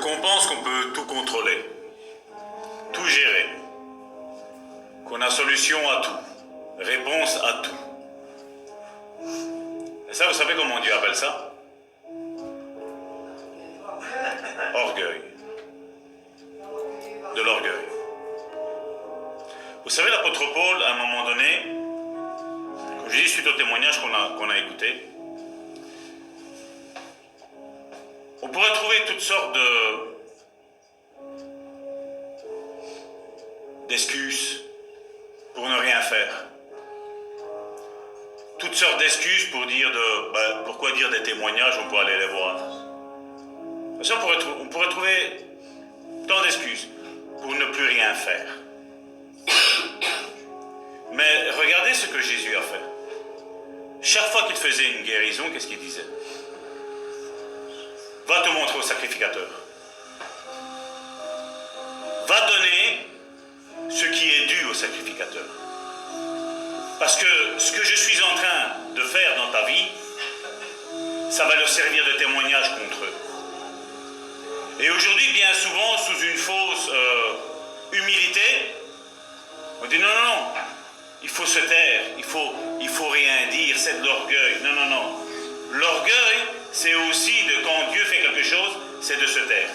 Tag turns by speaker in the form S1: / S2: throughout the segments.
S1: qu'on pense qu'on peut tout contrôler, tout gérer, qu'on a solution à tout, réponse à tout. Et ça, vous savez comment Dieu appelle ça? Orgueil. De l'orgueil. Vous savez, l'apôtre Paul, à un moment donné, comme je dis, suite au témoignage qu'on a écouté, on pourrait trouver toutes sortes d'excuses pour ne rien faire. Toutes sortes d'excuses pour dire pourquoi dire des témoignages, on pourrait aller les voir. Ça, on pourrait trouver tant d'excuses pour ne plus rien faire. Mais regardez ce que Jésus a fait. Chaque fois qu'il faisait une guérison, qu'est-ce qu'il disait? Va te montrer au sacrificateur. Va donner ce qui est dû au sacrificateur. Parce que ce que je suis en train de faire dans ta vie, ça va leur servir de témoignage contre eux. Et aujourd'hui, bien souvent, sous une fausse humilité, on dit non, il faut se taire, il faut rien dire, c'est de l'orgueil. Non. L'orgueil, c'est aussi quand Dieu fait quelque chose, c'est de se taire.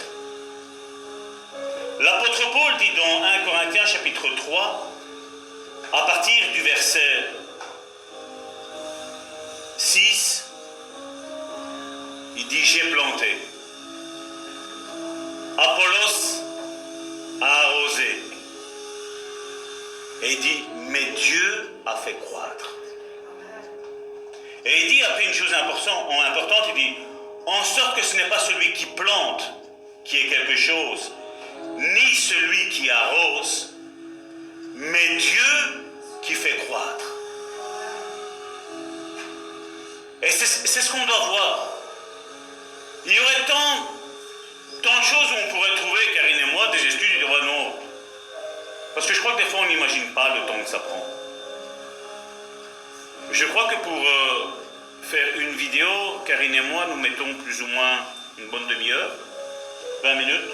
S1: L'apôtre Paul dit dans 1 Corinthiens chapitre 3, à partir du verset 6, il dit « J'ai planté, Apollos a arrosé. » Et il dit « Mais Dieu a fait croître. » Et il dit après une chose importante, il dit « En sorte que ce n'est pas celui qui plante qui est quelque chose, ni celui qui arrose, mais Dieu qui fait croître. » Et c'est ce qu'on doit voir. Il y aurait tant de choses où on pourrait trouver, Karine et moi, des excuses, de dire non. Parce que je crois que des fois on n'imagine pas le temps que ça prend. Je crois que pour faire une vidéo, Karine et moi, nous mettons plus ou moins une bonne demi-heure, 20 minutes,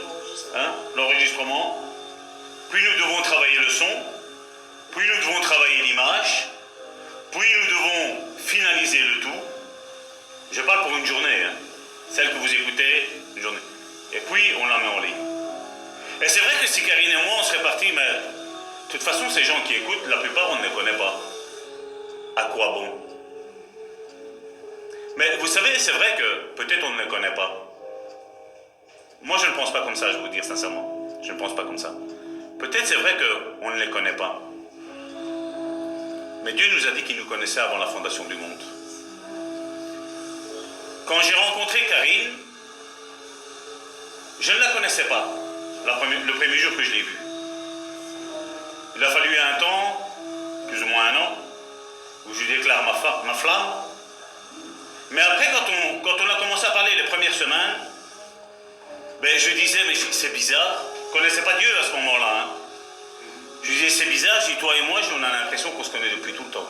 S1: l'enregistrement. Puis nous devons travailler le son, puis nous devons travailler l'image, puis nous devons finaliser le tout. Je parle pour une journée, celle que vous écoutez, une journée. Et puis on la met en ligne. Et c'est vrai que si Karine et moi on serait partis, mais de toute façon ces gens qui écoutent, la plupart on ne les connaît pas. À quoi bon? Mais vous savez, c'est vrai que peut-être on ne les connaît pas. Moi je ne pense pas comme ça, je vais vous dire sincèrement. Je ne pense pas comme ça. Peut-être c'est vrai qu'on ne les connaît pas. Mais Dieu nous a dit qu'il nous connaissait avant la fondation du monde. Quand j'ai rencontré Karine, je ne la connaissais pas, le premier jour que je l'ai vue. Il a fallu un temps, plus ou moins un an, où je lui déclare ma flamme. Mais après, quand on a commencé à parler les premières semaines, je disais, mais c'est bizarre, je ne connaissais pas Dieu à ce moment-là. Je disais, c'est bizarre, je dis, toi et moi, on a l'impression qu'on se connaît depuis tout le temps.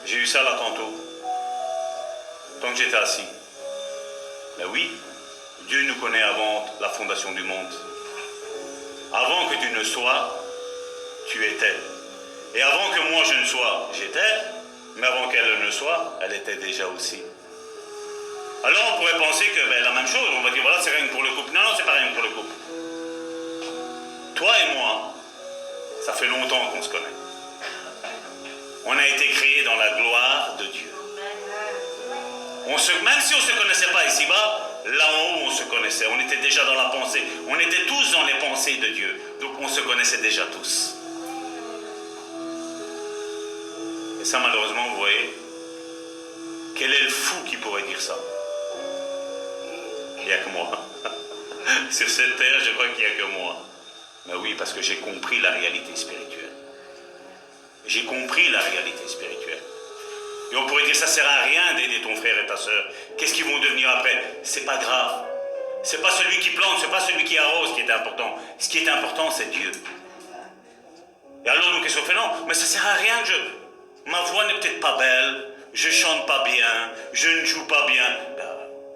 S1: J'ai eu ça là tantôt, tant que j'étais assis. Mais oui, Dieu nous connaît avant la fondation du monde. Avant que tu ne sois, tu étais. Et avant que moi je ne sois, j'étais. Mais avant qu'elle ne soit, elle était déjà aussi. Alors on pourrait penser que la même chose, on va dire voilà, c'est rien que pour le couple. Non, c'est pas rien que pour le couple. Toi et moi, ça fait longtemps qu'on se connaît. On a été créés dans la gloire de Dieu. Même si on ne se connaissait pas ici-bas, là en haut on se connaissait. On était déjà dans la pensée. On était tous dans les pensées de Dieu. Donc on se connaissait déjà tous. Et ça malheureusement, vous voyez, quel est le fou qui pourrait dire ça? Il n'y a que moi. Sur cette terre, je crois qu'il n'y a que moi. Mais oui, parce que j'ai compris la réalité spirituelle. J'ai compris la réalité spirituelle. Et on pourrait dire, ça ne sert à rien d'aider ton frère et ta soeur. Qu'est-ce qu'ils vont devenir après? C'est pas grave. C'est pas celui qui plante, c'est pas celui qui arrose qui est important. Ce qui est important, c'est Dieu. Et alors, nous, qu'est-ce qu'on fait? Non, mais ça ne sert à rien que ma voix n'est peut-être pas belle, je chante pas bien, je ne joue pas bien.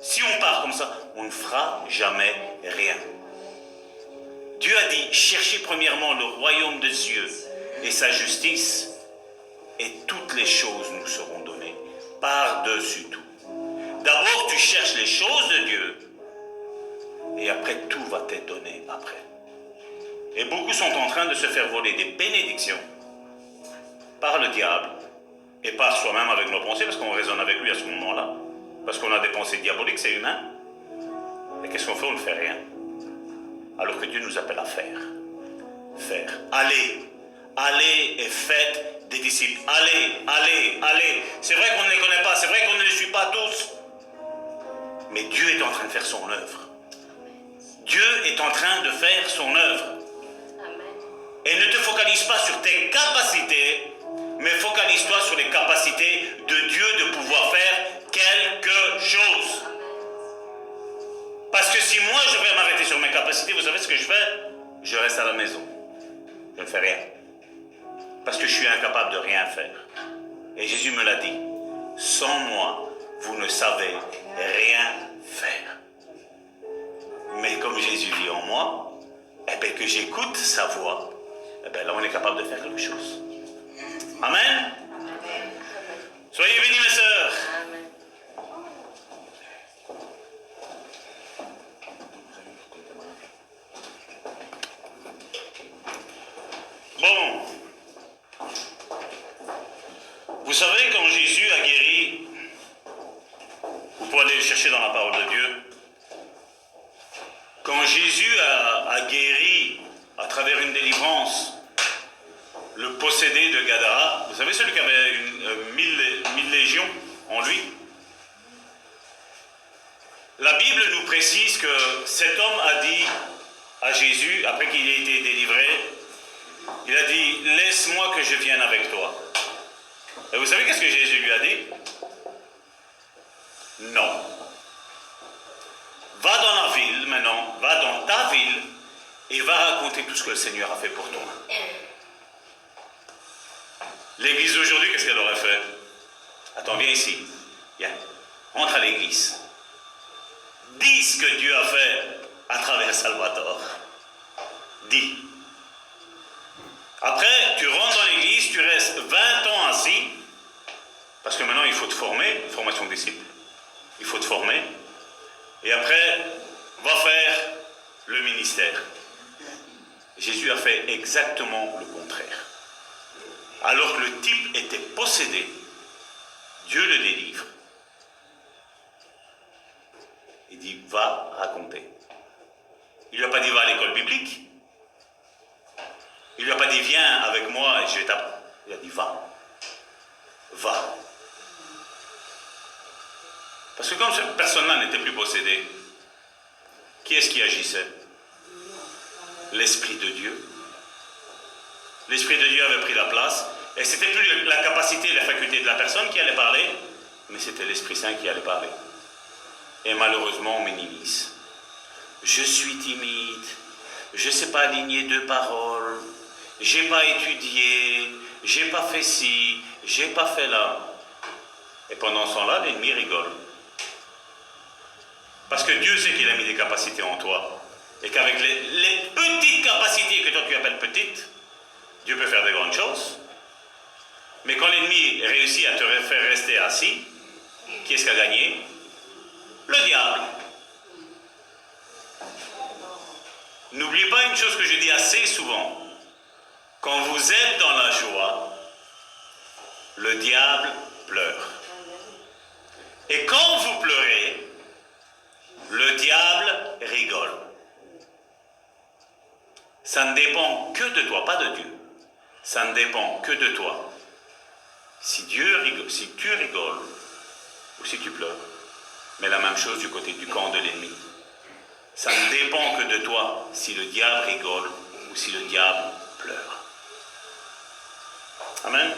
S1: Si on part comme ça, on ne fera jamais rien. Dieu a dit, cherchez premièrement le royaume de Dieu et sa justice, et toutes les choses nous seront données par-dessus tout. D'abord, tu cherches les choses de Dieu, et après, tout va t'être donné après. Et beaucoup sont en train de se faire voler des bénédictions par le diable et par soi-même avec nos pensées, parce qu'on raisonne avec lui à ce moment-là, parce qu'on a des pensées diaboliques, c'est humain. Et qu'est-ce qu'on fait? On ne fait rien. Alors que Dieu nous appelle à faire. Faire. Allez. Allez et faites des disciples. Allez, allez, allez. C'est vrai qu'on ne les connaît pas, c'est vrai qu'on ne les suit pas tous. Mais Dieu est en train de faire son œuvre. Dieu est en train de faire son œuvre. Et ne te focalise pas sur tes capacités, mais focalise-toi sur les capacités de Dieu de pouvoir faire quelque chose. Parce que si moi je vais m'arrêter sur mes capacités, vous savez ce que je fais? Je reste à la maison. Je ne fais rien. Parce que je suis incapable de rien faire. Et Jésus me l'a dit. Sans moi, vous ne savez rien faire. Mais comme Jésus vit en moi, et bien que j'écoute sa voix, et bien là on est capable de faire quelque chose. Amen. Soyez bénis mes sœurs. Bon, vous savez, quand Jésus a guéri, vous pouvez aller le chercher dans la parole de Dieu, quand Jésus a guéri à travers une délivrance le possédé de Gadara, vous savez celui qui avait 1000 légions en lui, la Bible nous précise que cet homme a dit à Jésus, après qu'il ait été délivré, il a dit, laisse-moi que je vienne avec toi. Et vous savez qu'est-ce que Jésus lui a dit? Non. Va dans la ville maintenant, va dans ta ville et va raconter tout ce que le Seigneur a fait pour toi. L'église d'aujourd'hui, qu'est-ce qu'elle aurait fait? Attends, viens ici. Viens. Entre à l'église. Dis ce que Dieu a fait à travers Salvatore. Dis. Après, tu rentres dans l'église, tu restes 20 ans assis, parce que maintenant il faut te former, formation de disciple. Il faut te former. Et après, va faire le ministère. Jésus a fait exactement le contraire. Alors que le type était possédé, Dieu le délivre. Il dit, va raconter. Il ne lui a pas dit, va à l'école biblique. Il ne lui a pas dit, viens avec moi et je vais t'apprendre. Il a dit, va. Va. Parce que comme cette personne-là n'était plus possédée, qui est-ce qui agissait? L'Esprit de Dieu. L'Esprit de Dieu avait pris la place, et ce n'était plus la capacité et la faculté de la personne qui allait parler, mais c'était l'Esprit Saint qui allait parler. Et malheureusement, on minimise. Je suis timide, je ne sais pas aligner deux paroles, j'ai pas étudié, j'ai pas fait ci, j'ai pas fait là. Et pendant ce temps-là, l'ennemi rigole. Parce que Dieu sait qu'il a mis des capacités en toi. Et qu'avec les petites capacités que toi tu appelles petites, Dieu peut faire de grandes choses. Mais quand l'ennemi réussit à te faire rester assis, qui est-ce qui a gagné? Le diable. N'oubliez pas une chose que je dis assez souvent. Quand vous êtes dans la joie, le diable pleure. Et quand vous pleurez, le diable rigole. Ça ne dépend que de toi, pas de Dieu. Ça ne dépend que de toi. Si Dieu rigole, si tu rigoles, ou si tu pleures, mais la même chose du côté du camp de l'ennemi. Ça ne dépend que de toi si le diable rigole ou si le diable pleure. Amen.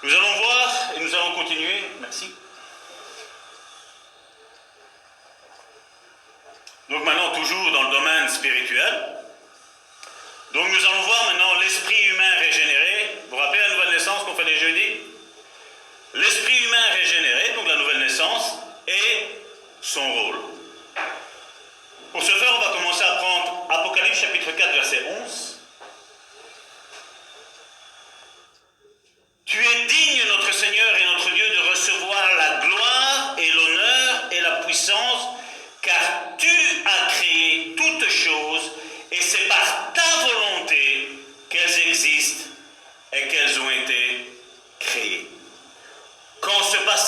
S1: Nous allons voir et nous allons continuer. Merci. Donc maintenant, toujours dans le domaine spirituel. Donc nous allons voir maintenant l'esprit humain régénéré. Vous vous rappelez la nouvelle naissance qu'on fait les jeudis? L'esprit humain régénéré, donc la nouvelle naissance,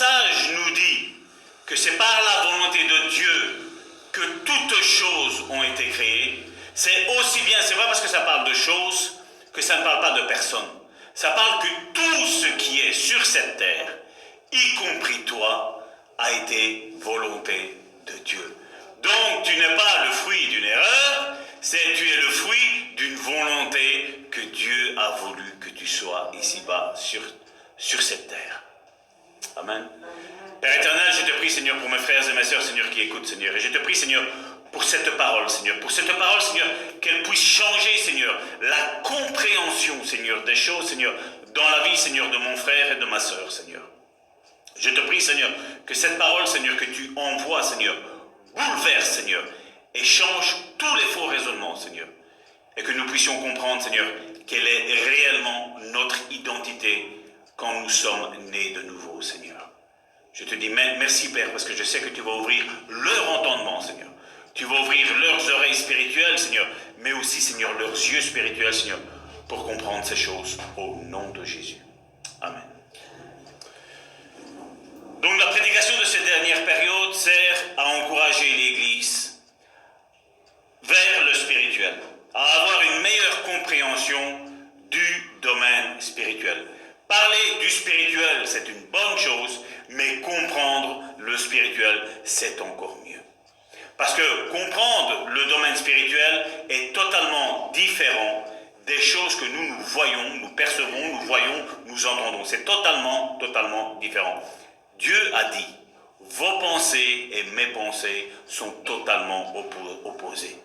S1: passage nous dit que c'est par la volonté de Dieu que toutes choses ont été créées, c'est aussi bien, c'est pas parce que ça parle de choses que ça ne parle pas de personnes. Ça parle que tout ce qui est sur cette terre, y compris toi, a été volonté de Dieu. Donc tu n'es pas le fruit d'une erreur, tu es le fruit d'une volonté que Dieu a voulu que tu sois ici-bas sur cette terre. Amen. Père éternel, je te prie, Seigneur, pour mes frères et mes sœurs, Seigneur, qui écoutent, Seigneur. Et je te prie, Seigneur, pour cette parole, Seigneur. Pour cette parole, Seigneur, qu'elle puisse changer, Seigneur, la compréhension, Seigneur, des choses, Seigneur, dans la vie, Seigneur, de mon frère et de ma sœur, Seigneur. Je te prie, Seigneur, que cette parole, Seigneur, que tu envoies, Seigneur, bouleverse, Seigneur, et change tous les faux raisonnements, Seigneur. Et que nous puissions comprendre, Seigneur, quelle est réellement notre identité quand nous sommes nés de nouveau, Seigneur. Je te dis merci, Père, parce que je sais que tu vas ouvrir leur entendement, Seigneur. Tu vas ouvrir leurs oreilles spirituelles, Seigneur, mais aussi, Seigneur, leurs yeux spirituels, Seigneur, pour comprendre ces choses au nom de Jésus. Amen. Donc la prédication de cette dernière période sert à encourager l'Église vers le spirituel, à avoir une meilleure compréhension du domaine spirituel. Parler du spirituel, c'est une bonne chose, mais comprendre le spirituel, c'est encore mieux. Parce que comprendre le domaine spirituel est totalement différent des choses que nous voyons, nous percevons, nous voyons, nous entendons. C'est totalement différent. Dieu a dit, vos pensées et mes pensées sont totalement opposées.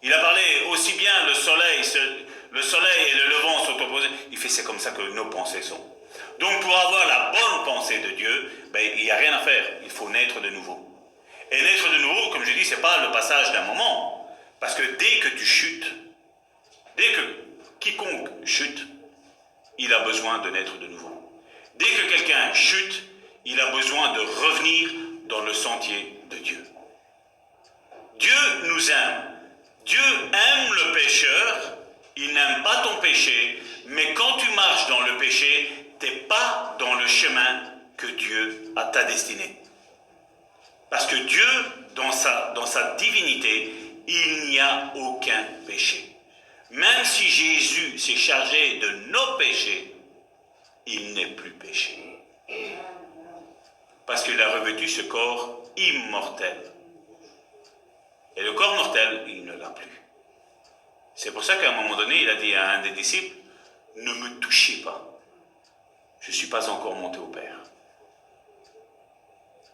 S1: Il a parlé aussi bien le soleil et le levant sont opposés. Il fait c'est comme ça que nos pensées sont. Donc pour avoir la bonne pensée de Dieu, il n'y a rien à faire. Il faut naître de nouveau. Et naître de nouveau, comme je dis, ce n'est pas le passage d'un moment. Parce que dès que tu chutes, dès que quiconque chute, il a besoin de naître de nouveau. Dès que quelqu'un chute, il a besoin de revenir dans le sentier de Dieu. Dieu nous aime. Dieu aime le pécheur, il n'aime pas ton péché, mais quand tu marches dans le péché, tu n'es pas dans le chemin que Dieu a ta destinée. Parce que Dieu, dans sa divinité, il n'y a aucun péché. Même si Jésus s'est chargé de nos péchés, il n'est plus péché. Parce qu'il a revêtu ce corps immortel. Et le corps mortel, il ne l'a plus. C'est pour ça qu'à un moment donné, il a dit à un des disciples, ne me touchez pas. Je ne suis pas encore monté au Père.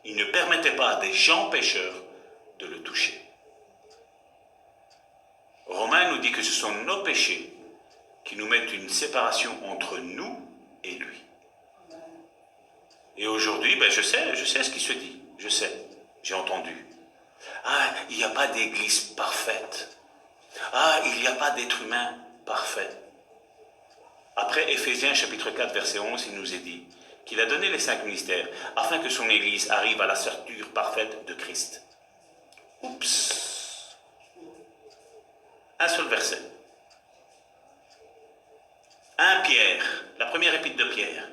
S1: Il ne permettait pas à des gens pécheurs de le toucher. Romains nous dit que ce sont nos péchés qui nous mettent une séparation entre nous et lui. Et aujourd'hui, je sais ce qui se dit. Je sais, j'ai entendu. Ah, il n'y a pas d'église parfaite. Ah, il n'y a pas d'être humain parfait. Après Éphésiens chapitre 4 verset 11, il nous est dit qu'il a donné les 5 ministères afin que son église arrive à la stature parfaite de Christ. Oups! Un seul verset. 1 Pierre, la première épître de Pierre,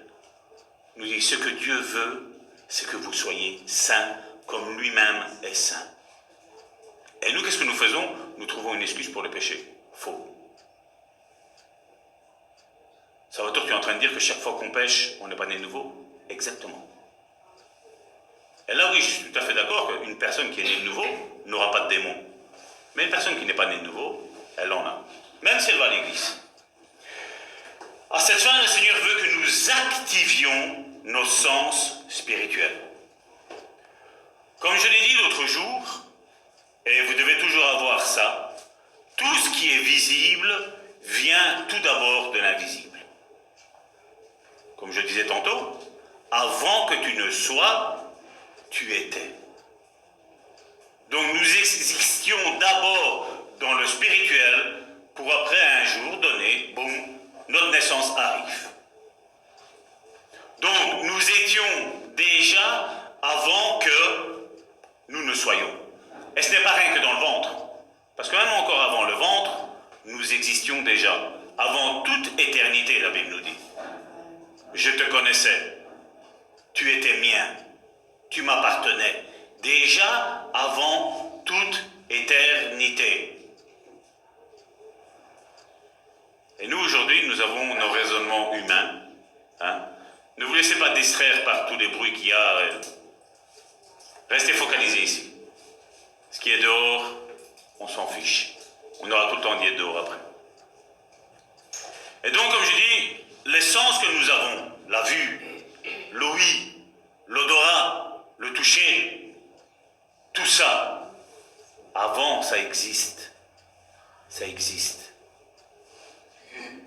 S1: nous dit ce que Dieu veut, c'est que vous soyez saints comme lui-même est saint. Et nous, qu'est-ce que nous faisons? Nous trouvons une excuse pour le péché. Faux. Salvatore, tu es en train de dire que chaque fois qu'on pêche, on n'est pas né de nouveau? Exactement. Et là, oui, je suis tout à fait d'accord qu'une personne qui est née de nouveau n'aura pas de démon. Mais une personne qui n'est pas née de nouveau, elle en a. Même si elle va à l'église. À cette fin, le Seigneur veut que nous activions nos sens spirituels. Comme je l'ai dit l'autre jour, et vous devez toujours avoir ça, tout ce qui est visible vient tout d'abord de l'invisible. Comme je disais tantôt, avant que tu ne sois, tu étais. Donc nous existions d'abord dans le spirituel pour après un jour donné, boum, notre naissance arrive. Donc nous étions déjà avant que nous ne soyons. Et ce n'est pas rien que dans le ventre. Parce que même encore avant le ventre, nous existions déjà. Avant toute éternité, la Bible nous dit. Je te connaissais. tu étais mien, tu m'appartenais, déjà avant toute éternité. Et nous, aujourd'hui, nous avons nos raisonnements humains. Hein? Ne vous laissez pas distraire par tous les bruits qu'il y a. Restez focalisés ici. Ce qui est dehors, on s'en fiche. On aura tout le temps d'y être dehors après. Et donc, comme je dis, les sens que nous avons, la vue, l'ouïe, l'odorat, le toucher, tout ça, avant, ça existe. Ça existe.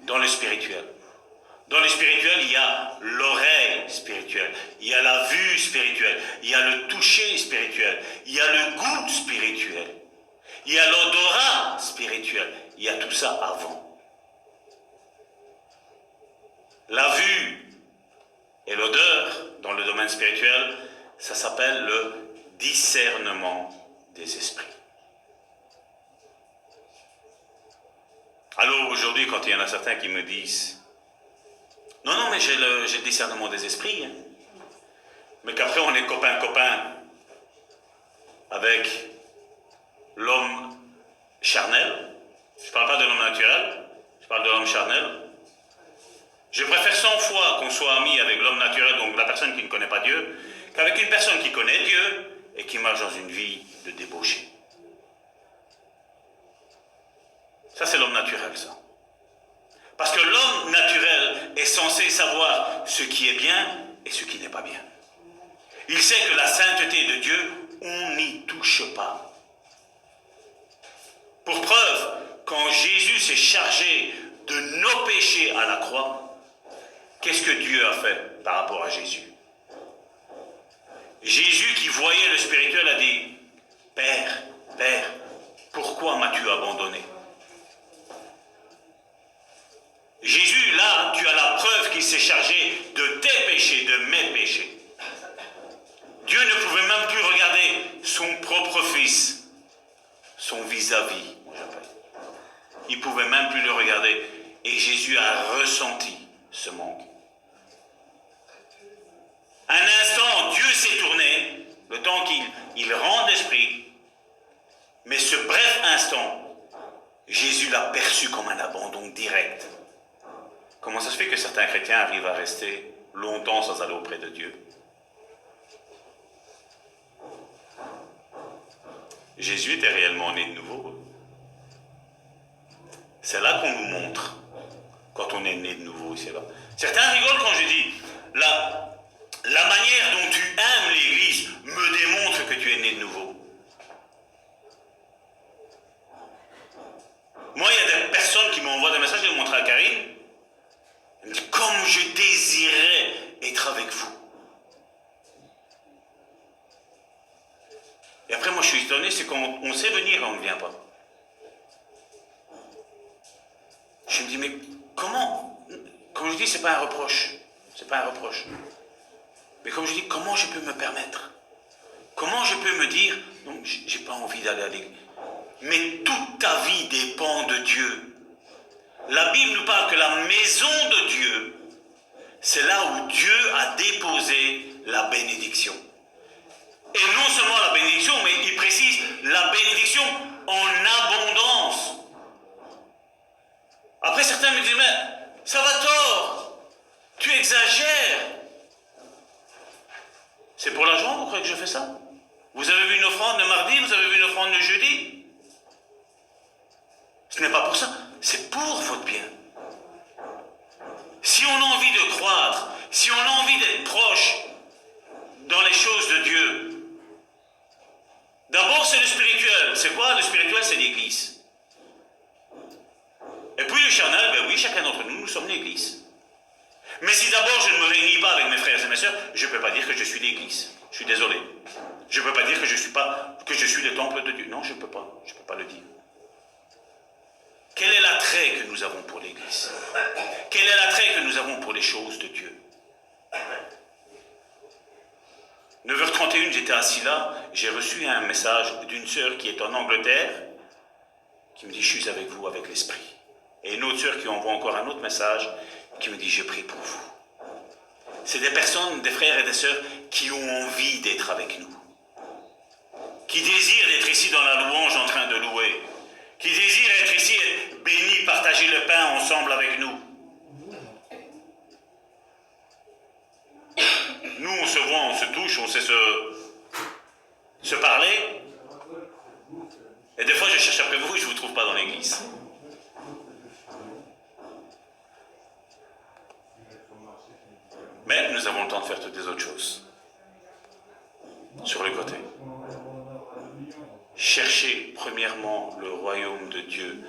S1: Dans le spirituel. Dans le spirituel, il y a l'oreille spirituelle, il y a la vue spirituelle, il y a le toucher spirituel, il y a le goût spirituel, il y a l'odorat spirituel, il y a tout ça avant. La vue et l'odeur, dans le domaine spirituel, ça s'appelle le discernement des esprits. Alors aujourd'hui, quand il y en a certains qui me disent « Non, mais j'ai le discernement des esprits. Hein. » Mais qu'après on est copain-copain avec l'homme charnel. Je ne parle pas de l'homme naturel, je parle de l'homme charnel. Je préfère 100 fois qu'on soit ami avec l'homme naturel, donc la personne qui ne connaît pas Dieu, qu'avec une personne qui connaît Dieu et qui marche dans une vie de débauché. Ça, c'est l'homme naturel, ça. Parce que l'homme naturel est censé savoir ce qui est bien et ce qui n'est pas bien. Il sait que la sainteté de Dieu, on n'y touche pas. Pour preuve, quand Jésus s'est chargé de nos péchés à la croix, qu'est-ce que Dieu a fait par rapport à Jésus? Jésus qui voyait le spirituel a dit « Père, pourquoi m'as-tu abandonné ?» Jésus, là, tu as la preuve qu'il s'est chargé de tes péchés, de mes péchés. Dieu ne pouvait même plus regarder son propre fils, son vis-à-vis, moi j'appelle. Il ne pouvait même plus le regarder. Et Jésus a ressenti ce manque. Un instant, Dieu s'est tourné, le temps qu'il rende l'esprit, mais ce bref instant, Jésus l'a perçu comme un abandon direct. Comment ça se fait que certains chrétiens arrivent à rester longtemps sans aller auprès de Dieu? Jésus était réellement né de nouveau. C'est là qu'on nous montre quand on est né de nouveau. C'est là. Certains rigolent quand je dis la manière dont tu aimes l'Église me démontre que tu es né de nouveau. Moi, il y a des personnes qui m'envoient des messages, je les montre à Karine. Elle me dit, comme je désirais être avec vous. Et après, moi, je suis étonné, c'est qu'on sait venir et on ne vient pas. Je me dis, mais comment? Comme je dis, c'est pas un reproche. C'est pas un reproche. Mais comme je dis, comment je peux me permettre? Comment je peux me dire, non, j'ai pas envie d'aller à l'église. Mais toute ta vie dépend de Dieu. La Bible nous parle que la maison de Dieu, c'est là où Dieu a déposé la bénédiction. Et non seulement la bénédiction, mais il précise la bénédiction en abondance. Après, certains me disent, mais ça va tort, tu exagères. C'est pour l'argent, vous croyez que je fais ça? Vous avez vu une offrande le mardi, vous avez vu une offrande le jeudi? Ce n'est pas pour ça, c'est pour votre bien. Si on a envie de croître, si on a envie d'être proche dans les choses de Dieu, d'abord c'est le spirituel. C'est quoi le spirituel? C'est l'Église. Et puis le charnel, ben oui, chacun d'entre nous, nous sommes l'Église. Mais si d'abord je ne me réunis pas avec mes frères et mes sœurs, je ne peux pas dire que je suis l'Église. Je suis désolé. Je ne peux pas dire que je suis le temple de Dieu. Non, je ne peux pas le dire. Quel est l'attrait que nous avons pour l'Église? Quel est l'attrait que nous avons pour les choses de Dieu? 9h31, j'étais assis là, j'ai reçu un message d'une sœur qui est en Angleterre, qui me dit, je suis avec vous, avec l'Esprit. Et une autre sœur qui envoie encore un autre message, qui me dit, je prie pour vous. c'est des personnes, des frères et des sœurs qui ont envie d'être avec nous, qui désirent être ici dans la louange en train de louer, qui désirent être ici, être bénis, partager le pain ensemble avec nous. Nous, on se voit, on se touche, on sait se parler. Et des fois, je cherche après vous et je ne vous trouve pas dans l'église. Mais nous avons le temps de faire toutes les autres choses. Sur le côté. Cherchez premièrement le royaume de Dieu.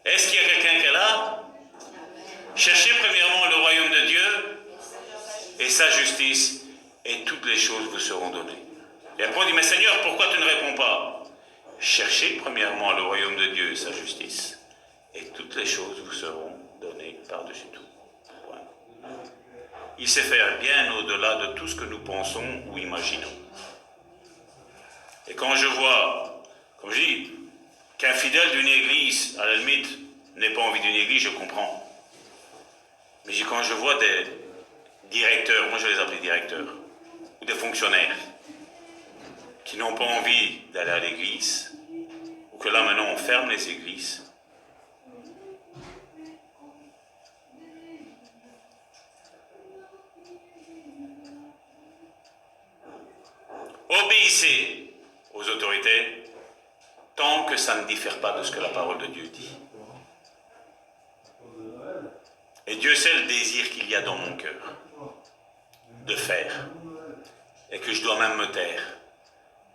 S1: Est-ce qu'il y a quelqu'un qui est là? Cherchez premièrement le royaume de Dieu et sa justice, et toutes les choses vous seront données. Et après on dit, mais Seigneur, pourquoi tu ne réponds pas? Cherchez premièrement le royaume de Dieu et sa justice, et toutes les choses vous seront données par-dessus tout. Voilà. Il sait faire bien au-delà de tout ce que nous pensons ou imaginons. Et quand je vois, comme je dis, qu'un fidèle d'une église, à la limite, n'ait pas envie d'une église, je comprends. Mais quand je vois des directeurs, moi je les appelle directeurs, ou des fonctionnaires, qui n'ont pas envie d'aller à l'église, ou que là maintenant on ferme les églises, obéissez aux autorités tant que ça ne diffère pas de ce que la parole de Dieu dit. Et Dieu sait le désir qu'il y a dans mon cœur de faire, et que je dois même me taire.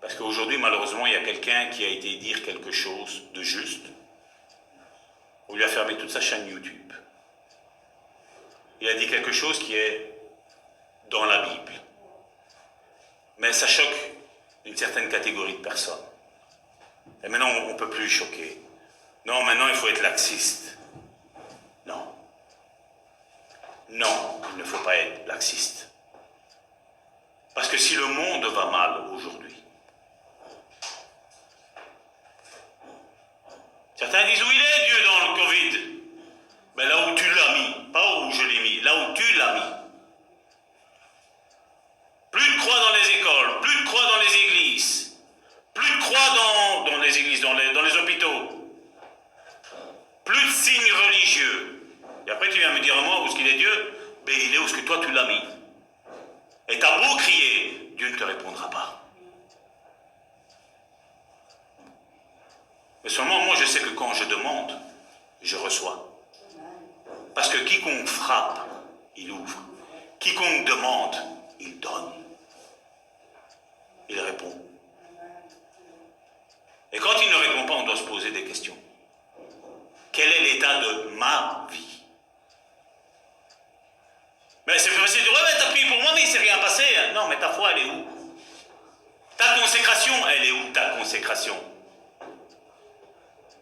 S1: Parce qu'aujourd'hui, malheureusement, il y a quelqu'un qui a été dire quelque chose de juste. On lui a fermé toute sa chaîne YouTube. Il a dit quelque chose qui est dans la Bible. Mais ça choque une certaine catégorie de personnes. Et maintenant, on ne peut plus choquer. Non, maintenant, il faut être laxiste. Non. Non, il ne faut pas être laxiste. Parce que si le monde va mal aujourd'hui, certains disent où il est Dieu dans le Covid? Ben là où tu l'as mis, pas où je l'ai mis, là où tu l'as mis. Plus de croix dans les écoles, plus de croix dans les églises, plus de croix dans les églises, dans les hôpitaux, plus de signes religieux. Et après tu viens me dire à moi où est-ce qu'il est Dieu? Ben il est où est-ce que toi tu l'as mis. Et t'as beau crier, Dieu ne te répondra pas. Mais seulement moi je sais que quand je demande, je reçois. Parce que quiconque frappe, il ouvre. Quiconque demande, il donne. Il répond. Et quand il ne répond pas, on doit se poser des questions. Quel est l'état de ma vie? Mais c'est facile de dire, ouais, mais t'as prié pour moi, mais il ne s'est rien passé. Non, mais ta foi, elle est où? Ta consécration, elle est où, ta consécration?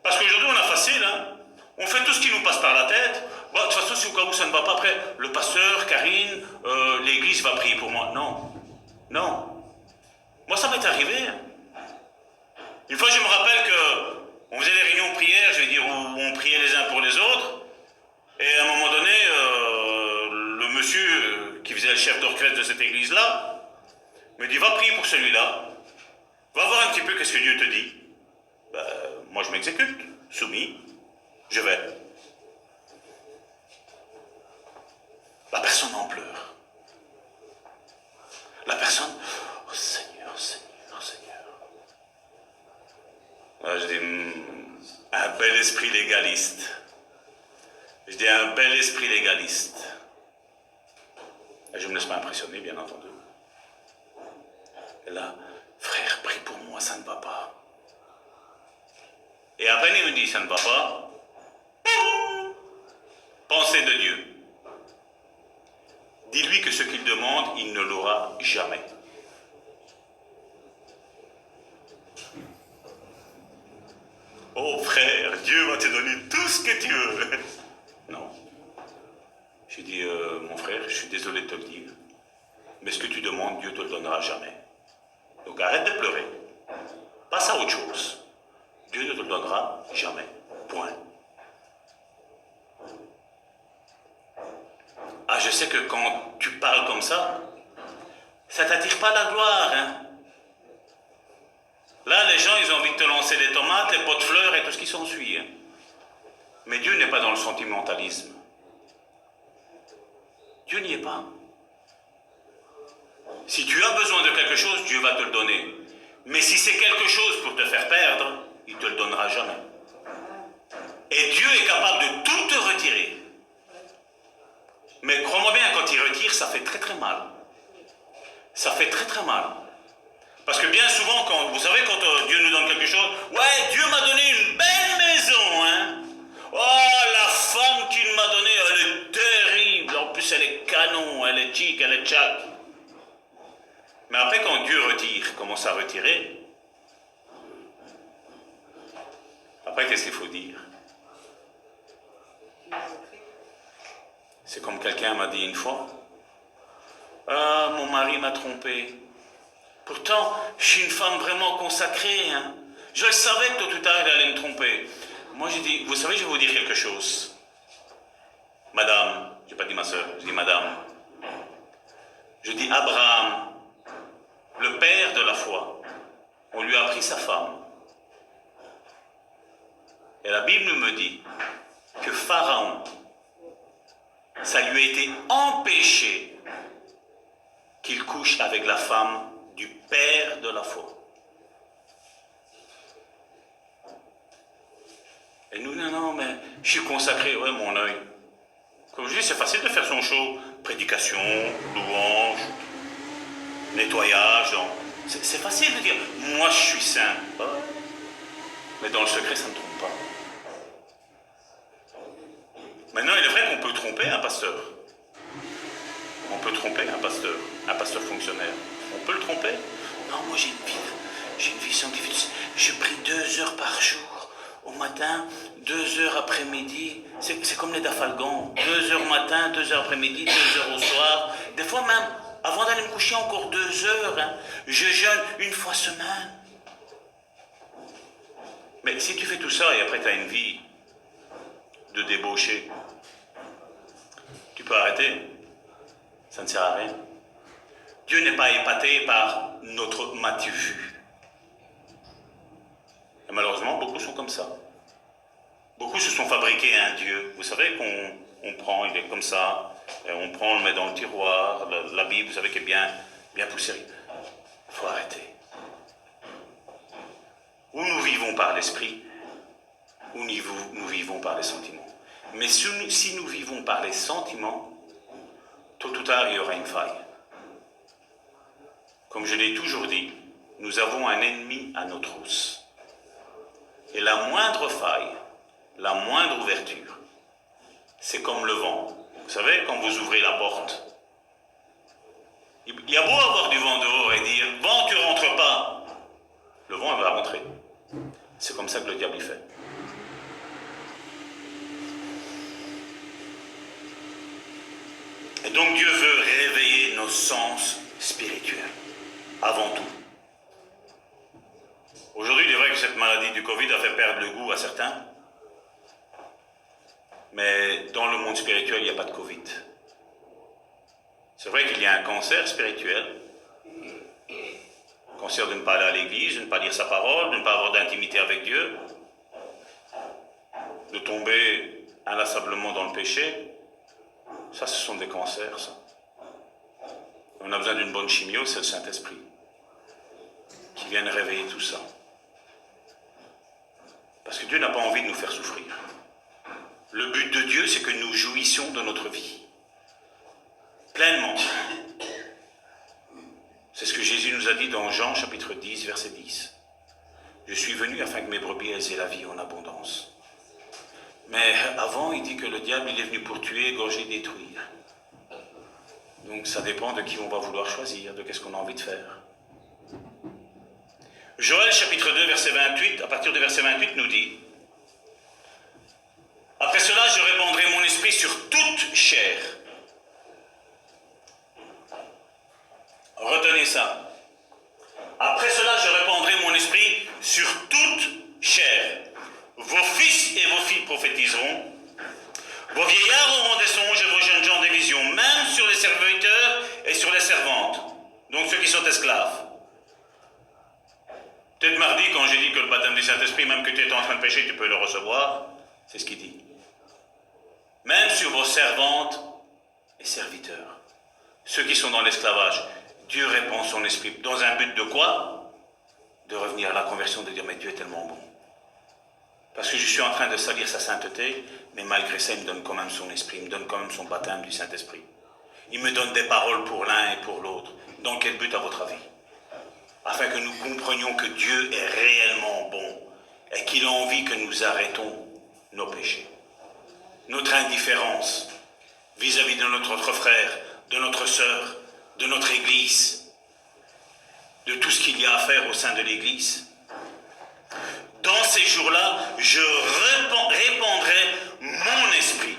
S1: Parce qu'aujourd'hui, on a facile, hein. On fait tout ce qui nous passe par la tête. Bon, de toute façon, si au cas où ça ne va pas, après, le pasteur, Karine, l'église va prier pour moi. Non. Non. Moi, ça m'est arrivé. Une fois, je me rappelle qu'on faisait des réunions de prière, je vais dire, où on priait les uns pour les autres. Et à un moment donné, le monsieur qui faisait le chef d'orchestre de cette église-là me dit, va prier pour celui-là. Va voir un petit peu qu'est-ce que Dieu te dit. Ben, moi, je m'exécute, soumis, je vais. La personne en pleure. La personne, oh Seigneur, Seigneur, Seigneur. Là, je dis, un bel esprit légaliste. Je dis, un bel esprit légaliste. Et je ne me laisse pas impressionner, bien entendu. Et là, frère, prie pour moi, ça ne va pas. Et à peine il me dit, ça ne va pas. Pensée de Dieu. Dis-lui que ce qu'il demande, il ne l'aura jamais. Oh frère, Dieu va te donner tout ce que tu veux. Non. J'ai dit, mon frère, je suis désolé de te le dire, mais ce que tu demandes, Dieu ne te le donnera jamais. Donc arrête de pleurer. Passe à autre chose. Dieu ne te le donnera jamais. Point. Ah, je sais que quand tu parles comme ça t'attire pas la gloire, hein. Là, les gens, ils ont envie de te lancer des tomates, les pots de fleurs et tout ce qui s'ensuit. Hein. Mais Dieu n'est pas dans le sentimentalisme. Dieu n'y est pas. Si tu as besoin de quelque chose, Dieu va te le donner. Mais si c'est quelque chose pour te faire perdre, il ne te le donnera jamais. Et Dieu est capable de tout te retirer. Mais crois-moi bien, quand il retire, ça fait très très mal. Ça fait très très mal. Parce que bien souvent, vous savez, quand Dieu nous donne quelque chose, ouais, Dieu m'a donné une belle maison, hein. Oh, la femme qu'il m'a donnée, elle est terrible. En plus, elle est canon, elle est chic, elle est tchac. Mais après, quand Dieu retire, commence à retirer, après, qu'est-ce qu'il faut dire? C'est comme quelqu'un m'a dit une fois, ah, mon mari m'a trompé. Pourtant, je suis une femme vraiment consacrée. Hein. Je savais que tôt ou tard, elle allait me tromper. Moi, j'ai dit, vous savez, je vais vous dire quelque chose. Madame, je n'ai pas dit ma soeur, je dis madame. Je dis Abraham, le père de la foi, on lui a pris sa femme. Et la Bible me dit que Pharaon, ça lui a été empêché qu'il couche avec la femme du père de la foi. Et nous, non, mais je suis consacré, ouais, mon œil. Comme je dis, c'est facile de faire son show. Prédication, louange, nettoyage. C'est facile de dire, moi je suis saint. Mais dans le secret, ça ne trompe pas. Maintenant, il est vrai qu'on peut tromper un pasteur. On peut tromper un pasteur fonctionnaire. On peut le tromper. Non, moi j'ai une vie scientifique. Je prie 2 heures par jour. Au matin, 2 heures après-midi. C'est comme les dafalgans. 2 heures matin, 2 heures après-midi, 2 heures au soir. Des fois même, avant d'aller me coucher, encore 2 heures. Hein. Je jeûne une fois semaine. Mais si tu fais tout ça et après tu as une vie de débauché, tu peux arrêter. Ça ne sert à rien. Dieu n'est pas épaté par notre matu vue. Et malheureusement, beaucoup sont comme ça. Beaucoup se sont fabriqués un Dieu. Vous savez qu'on prend, il est comme ça, et on prend, on le met dans le tiroir, la Bible, vous savez qu'elle est bien poussiérée. Il faut arrêter. Ou nous vivons par l'esprit, ou nous vivons par les sentiments. Mais si nous vivons par les sentiments, tôt ou tard, il y aura une faille. Comme je l'ai toujours dit, nous avons un ennemi à nos trousses. Et la moindre faille, la moindre ouverture, c'est comme le vent. Vous savez, quand vous ouvrez la porte, il y a beau avoir du vent dehors et dire « Vent, tu rentres pas !» Le vent, il va rentrer. C'est comme ça que le diable y fait. Et donc Dieu veut réveiller nos sens spirituels, avant tout. Aujourd'hui, il est vrai que cette maladie du Covid a fait perdre le goût à certains, mais dans le monde spirituel, il n'y a pas de Covid. C'est vrai qu'il y a un cancer spirituel, cancer de ne pas aller à l'église, de ne pas lire sa parole, de ne pas avoir d'intimité avec Dieu, de tomber inlassablement dans le péché. Ça, ce sont des cancers, ça. On a besoin d'une bonne chimio, c'est le Saint-Esprit qui vienne réveiller tout ça. Parce que Dieu n'a pas envie de nous faire souffrir. Le but de Dieu, c'est que nous jouissions de notre vie. Pleinement. C'est ce que Jésus nous a dit dans Jean chapitre 10, verset 10. Je suis venu afin que mes brebis aient la vie en abondance. Mais avant, il dit que le diable, il est venu pour tuer, égorger, détruire. Donc ça dépend de qui on va vouloir choisir, de qu'est-ce qu'on a envie de faire. Joël chapitre 2, verset 28, à partir du verset 28, nous dit « Après cela, je répandrai mon esprit sur toute chair. » Retenez ça. Après cela, je répandrai mon esprit sur toute chair. Vos fils et vos filles prophétiseront. Vos vieillards auront des songes et vos jeunes gens des visions, même sur les serviteurs et sur les servantes, donc ceux qui sont esclaves. Peut-être mardi, quand j'ai dit que le baptême du Saint-Esprit, même que tu es en train de pécher, tu peux le recevoir, c'est ce qu'il dit. Même sur vos servantes et serviteurs, ceux qui sont dans l'esclavage, Dieu répand son esprit. Dans un but de quoi? De revenir à la conversion, de dire, mais Dieu est tellement bon. Parce que je suis en train de salir sa sainteté, mais malgré ça, il me donne quand même son esprit, il me donne quand même son baptême du Saint-Esprit. Il me donne des paroles pour l'un et pour l'autre. Dans quel but à votre avis? Afin que nous comprenions que Dieu est réellement bon et qu'il a envie que nous arrêtons nos péchés. Notre indifférence vis-à-vis de notre frère, de notre sœur, de notre Église, de tout ce qu'il y a à faire au sein de l'Église. Dans ces jours-là, je répandrai mon esprit.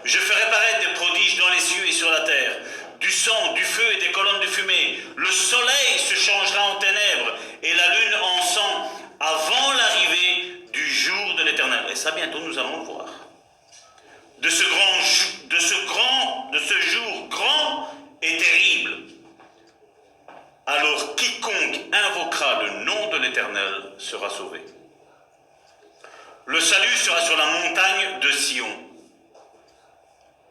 S1: Je ferai paraître des prodiges dans les cieux et sur la terre, du sang, du feu et des colonnes de fumée. Le soleil se changera en ténèbres et la lune en sang avant l'arrivée du jour de l'Éternel. Et ça, bientôt, nous allons le voir. De ce jour grand et terrible. Alors quiconque invoquera le nom de l'Éternel sera sauvé. Le salut sera sur la montagne de Sion.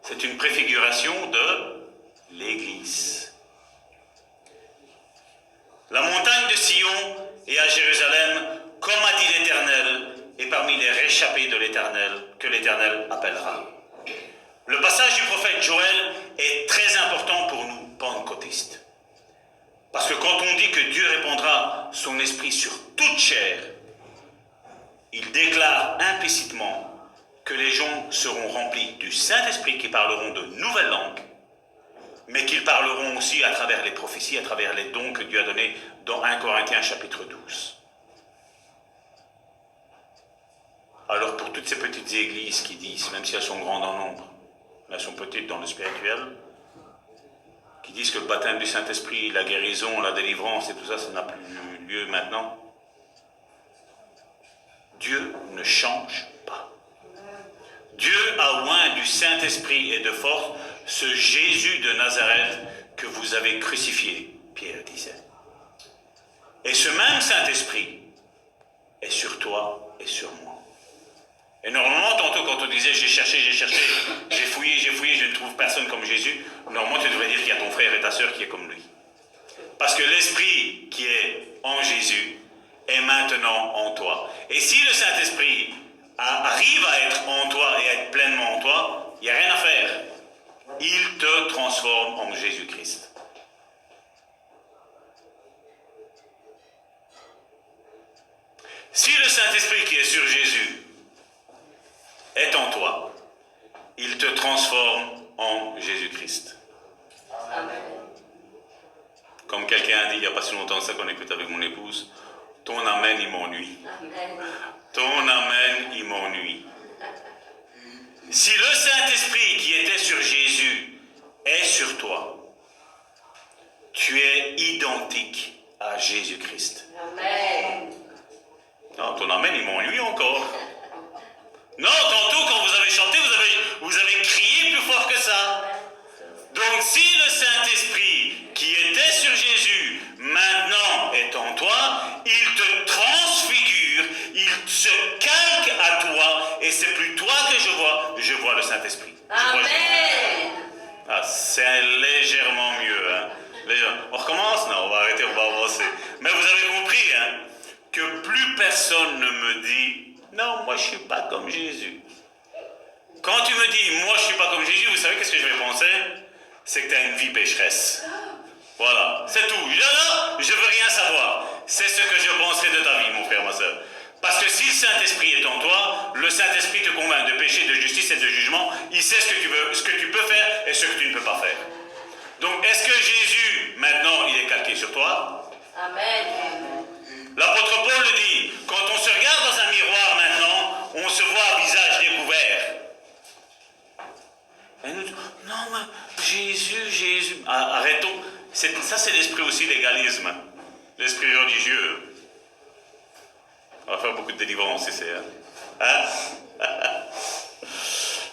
S1: C'est une préfiguration de l'Église. La montagne de Sion est à Jérusalem, comme a dit l'Éternel, et parmi les réchappés de l'Éternel, que l'Éternel appellera. Le passage du prophète Joël est très important pour nous, pentecôtistes. Parce que quand on dit que Dieu répandra son esprit sur toute chair, il déclare implicitement que les gens seront remplis du Saint-Esprit qui parleront de nouvelles langues, mais qu'ils parleront aussi à travers les prophéties, à travers les dons que Dieu a donnés dans 1 Corinthiens chapitre 12. Alors pour toutes ces petites églises qui disent, même si elles sont grandes en nombre, mais elles sont petites dans le spirituel, qui disent que le baptême du Saint-Esprit, la guérison, la délivrance et tout ça, ça n'a plus lieu maintenant, Dieu ne change pas. Dieu a oint du Saint-Esprit et de force ce Jésus de Nazareth que vous avez crucifié, Pierre disait. Et ce même Saint-Esprit est sur toi et sur moi. Et normalement, tantôt quand on disait j'ai cherché, j'ai fouillé, je ne trouve personne comme Jésus, normalement tu devrais dire qu'il y a ton frère et ta sœur qui est comme lui. Parce que l'Esprit qui est en Jésus est maintenant en toi. Et si le Saint-Esprit arrive à être en toi et à être pleinement en toi, il n'y a rien à faire. Il te transforme en Jésus-Christ. Si le Saint-Esprit qui est sur Jésus est en toi, il te transforme en Jésus-Christ. Amen. Comme quelqu'un a dit il n'y a pas si longtemps que ça qu'on écoute avec mon épouse, ton amen il m'ennuie. Ton amen il m'ennuie. Si le Saint-Esprit qui était sur Jésus est sur toi, tu es identique à Jésus-Christ. Amen. Non, ton amen il m'ennuie encore. Non, tantôt quand vous avez chanté, vous avez crié plus fort que ça. Donc si le Saint-Esprit qui était sur Jésus maintenant est en toi, il te transfigure, il se calque à toi et c'est plus toi que je vois le Saint-Esprit. Amen. Ah, c'est légèrement mieux. Hein. On recommence? Non, on va arrêter, on va avancer. Mais vous avez compris hein, que plus personne ne me dit non, moi je ne suis pas comme Jésus. Quand tu me dis moi je ne suis pas comme Jésus, vous savez qu'est-ce que je vais penser? C'est que tu as une vie pécheresse. Voilà, c'est tout. Je ne veux rien savoir. C'est ce que je penserai de ta vie, mon frère, ma soeur. Parce que si le Saint-Esprit est en toi, le Saint-Esprit te convainc de péché, de justice et de jugement. Il sait ce que tu peux faire et ce que tu ne peux pas faire. Donc, est-ce que Jésus, maintenant, il est calqué sur toi? Amen. L'apôtre Paul le dit, quand on se regarde dans un miroir maintenant, on se voit à visage découvert. Et nous disons, non, mais Jésus. Arrêtons. Ça, c'est l'esprit aussi légalisme. L'esprit religieux. On va faire beaucoup de délivrance ici. Hein?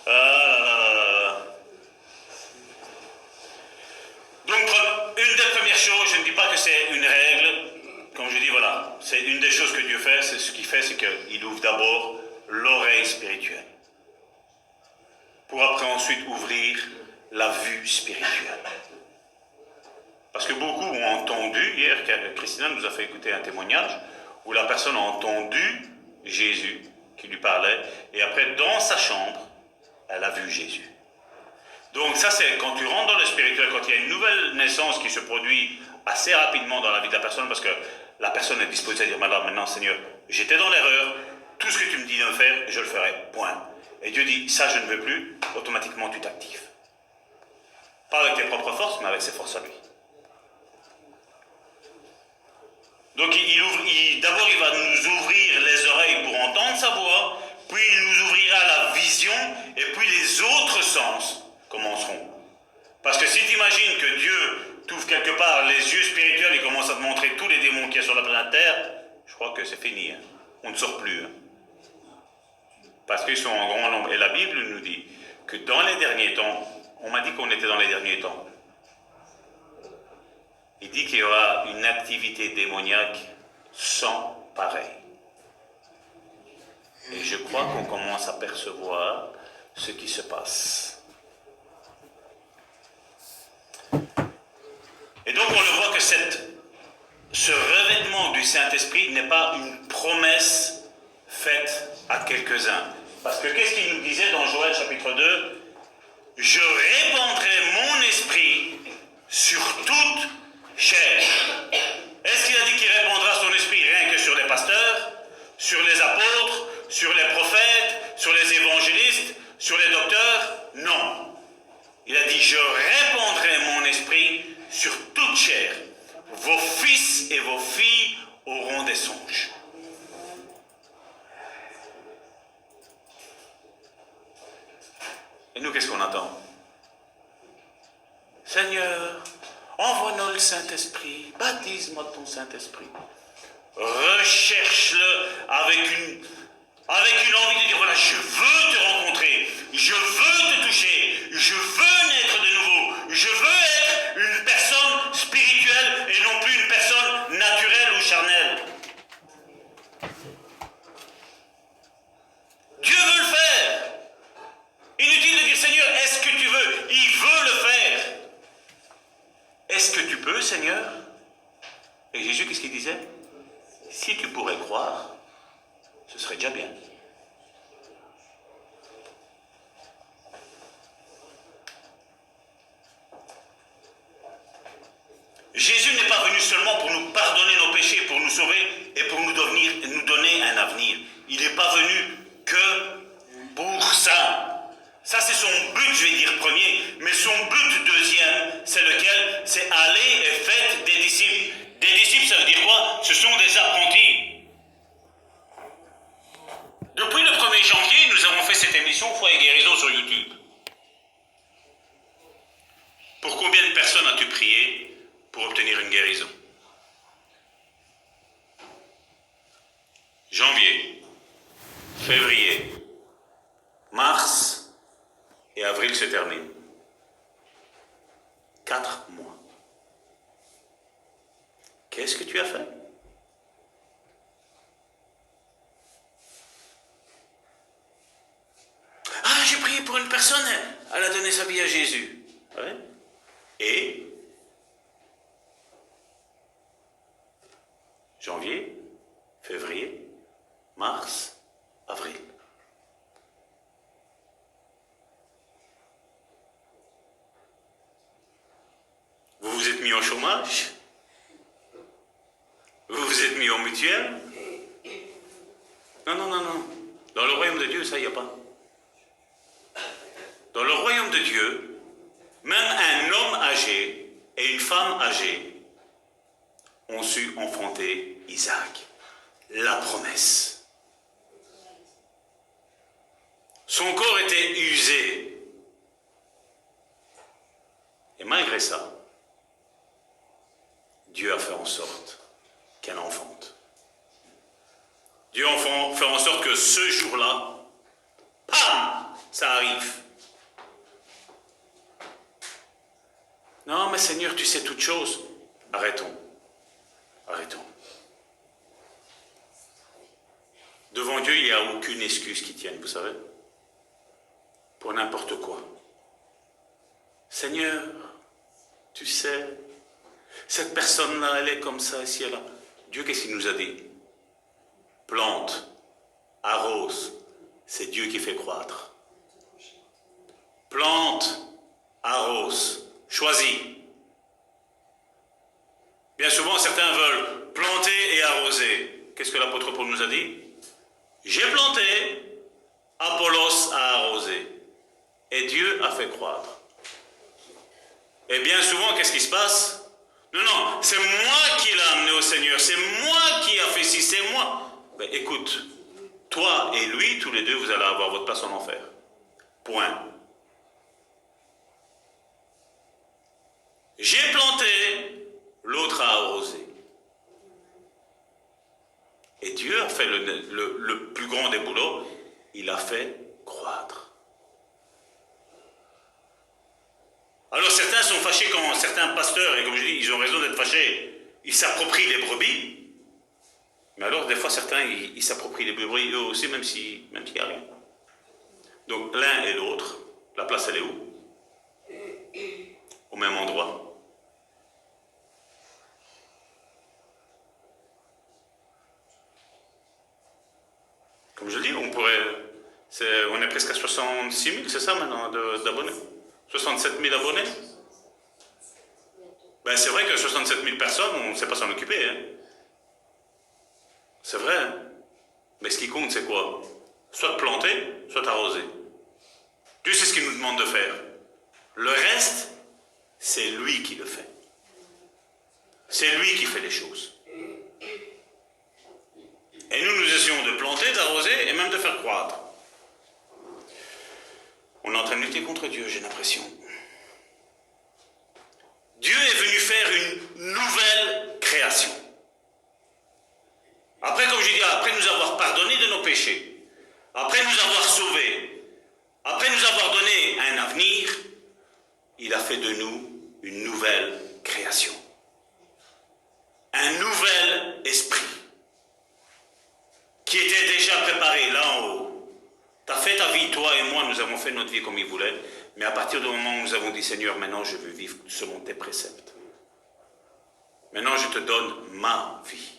S1: Ah là là là là. Donc, une des premières choses, je ne dis pas que c'est une règle, comme je dis, voilà, c'est une des choses que Dieu fait, c'est ce qu'il fait, c'est qu'il ouvre d'abord l'oreille spirituelle, pour après ensuite ouvrir la vue spirituelle. Parce que beaucoup ont entendu, hier, Christina nous a fait écouter un témoignage, où la personne a entendu Jésus qui lui parlait, et après, dans sa chambre, elle a vu Jésus. Donc ça, c'est quand tu rentres dans le spirituel, quand il y a une nouvelle naissance qui se produit assez rapidement dans la vie de la personne, parce que la personne est disposée à dire, maintenant, Seigneur, j'étais dans l'erreur, tout ce que tu me dis de faire, je le ferai, point. Et Dieu dit, ça je ne veux plus, automatiquement tu t'actives. Pas avec tes propres forces, mais avec ses forces à lui. Donc d'abord il va nous ouvrir les oreilles pour entendre sa voix, puis il nous ouvrira la vision, et puis les autres sens commenceront. Parce que si tu imagines que Dieu t'ouvre quelque part les yeux spirituels et commence à te montrer tous les démons qu'il y a sur la planète Terre, je crois que c'est fini. Hein. On ne sort plus. Hein. Parce qu'ils sont en grand nombre. Et la Bible nous dit que dans les derniers temps, on m'a dit qu'on était dans les derniers temps. Il dit qu'il y aura une activité démoniaque sans pareil. Et je crois qu'on commence à percevoir ce qui se passe. Et donc on le voit que ce revêtement du Saint-Esprit n'est pas une promesse faite à quelques-uns. Parce que qu'est-ce qu'il nous disait dans Joël chapitre 2 ? Je répandrai mon esprit sur toute chair. Est-ce qu'il a dit qu'il répandra son esprit rien que sur les pasteurs, sur les apôtres, sur les prophètes, sur les évangélistes, sur les docteurs ? Non. Il a dit, je répandrai mon esprit sur toute chair. Vos fils et vos filles auront des songes. Et nous, qu'est-ce qu'on attend ? Seigneur, envoie-nous le Saint-Esprit, baptise-moi de ton Saint-Esprit. Recherche-le avec une envie de dire, voilà, je veux te rencontrer, je veux te toucher, je veux naître de nouveau, je veux être une personne spirituelle et non plus une personne naturelle ou charnelle. Dieu veut le faire. Inutile de dire, Seigneur, est-ce que tu veux ? Il veut le faire. Est-ce que tu peux, Seigneur ? Et Jésus, qu'est-ce qu'il disait ? Si tu pourrais croire, ce serait déjà bien. Jésus n'est pas venu seulement pour nous pardonner nos péchés, pour nous sauver et pour nous donner un avenir. Il n'est pas venu que pour ça. Ça, c'est son but, je vais dire premier, mais son but deuxième, c'est lequel ? C'est aller et faites des disciples. Des disciples, ça veut dire quoi ? Ce sont des apprentis. Depuis le 1er janvier, nous avons fait cette émission Foi et Guérison sur YouTube. Pour combien de personnes as-tu prié pour obtenir une guérison ? Janvier, février, mars et avril se termine. 4 mois. Qu'est-ce que tu as fait ? Ah, j'ai prié pour une personne, elle a donné sa vie à Jésus. Ouais. Et janvier, février, mars, avril. Vous vous êtes mis au chômage ? Vous vous êtes mis en mutuelle ? Non, non, non, non. Dans le royaume de Dieu, ça, il n'y a pas. Dans le royaume de Dieu, même un homme âgé et une femme âgée ont su enfanter Isaac. La promesse. Son corps était usé. Et malgré ça, Dieu a fait en sorte qu'elle enfante. Dieu a fait en sorte que ce jour-là, pam, ça arrive. Non, mais Seigneur, tu sais toutes choses. Arrêtons. Arrêtons. Devant Dieu, il n'y a aucune excuse qui tienne, vous savez, pour n'importe quoi. Seigneur, tu sais, cette personne-là, elle est comme ça, ici, là. Dieu, qu'est-ce qu'il nous a dit? Plante, arrose, c'est Dieu qui fait croître. Plante, arrose, choisis. Bien souvent, certains veulent planter et arroser. Qu'est-ce que l'apôtre Paul nous a dit? J'ai planté, Apollos a arrosé, et Dieu a fait croître. Et bien souvent, qu'est-ce qui se passe? Non, non, c'est moi qui l'ai amené au Seigneur, c'est moi qui a fait ci, c'est moi. Ben, écoute, toi et lui, tous les deux, vous allez avoir votre place en enfer. Point. J'ai planté, l'autre a arrosé. Et Dieu a fait le plus grand des boulots, il a fait croître. Alors certains sont fâchés quand certains pasteurs, et comme je dis, ils ont raison d'être fâchés, ils s'approprient les brebis. Mais alors des fois certains, ils s'approprient les brebis eux aussi, même s'il n'y a rien. Donc l'un et l'autre, la place elle est où? Au même endroit. Comme je dis, on est presque à 66 000, c'est ça maintenant, d'abonnés? 67 000 abonnés? Ben c'est vrai que 67 000 personnes, on ne sait pas s'en occuper. Hein. C'est vrai. Hein. Mais ce qui compte, c'est quoi? Soit planter, soit arroser. Dieu, c'est ce qu'il nous demande de faire. Le reste, c'est lui qui le fait. C'est lui qui fait les choses. Et nous essayons de planter, d'arroser et même de faire croître. On est en train de lutter contre Dieu, j'ai l'impression. Dieu est venu faire une nouvelle création. Après, comme je dis, après nous avoir pardonné de nos péchés, après nous avoir sauvés, après nous avoir donné un avenir, il a fait de nous une nouvelle création. Un nouvel esprit qui était déjà préparé là en haut. Tu as fait ta vie, toi et moi, nous avons fait notre vie comme il voulait, mais à partir du moment où nous avons dit, Seigneur, maintenant je veux vivre selon tes préceptes. Maintenant je te donne ma vie.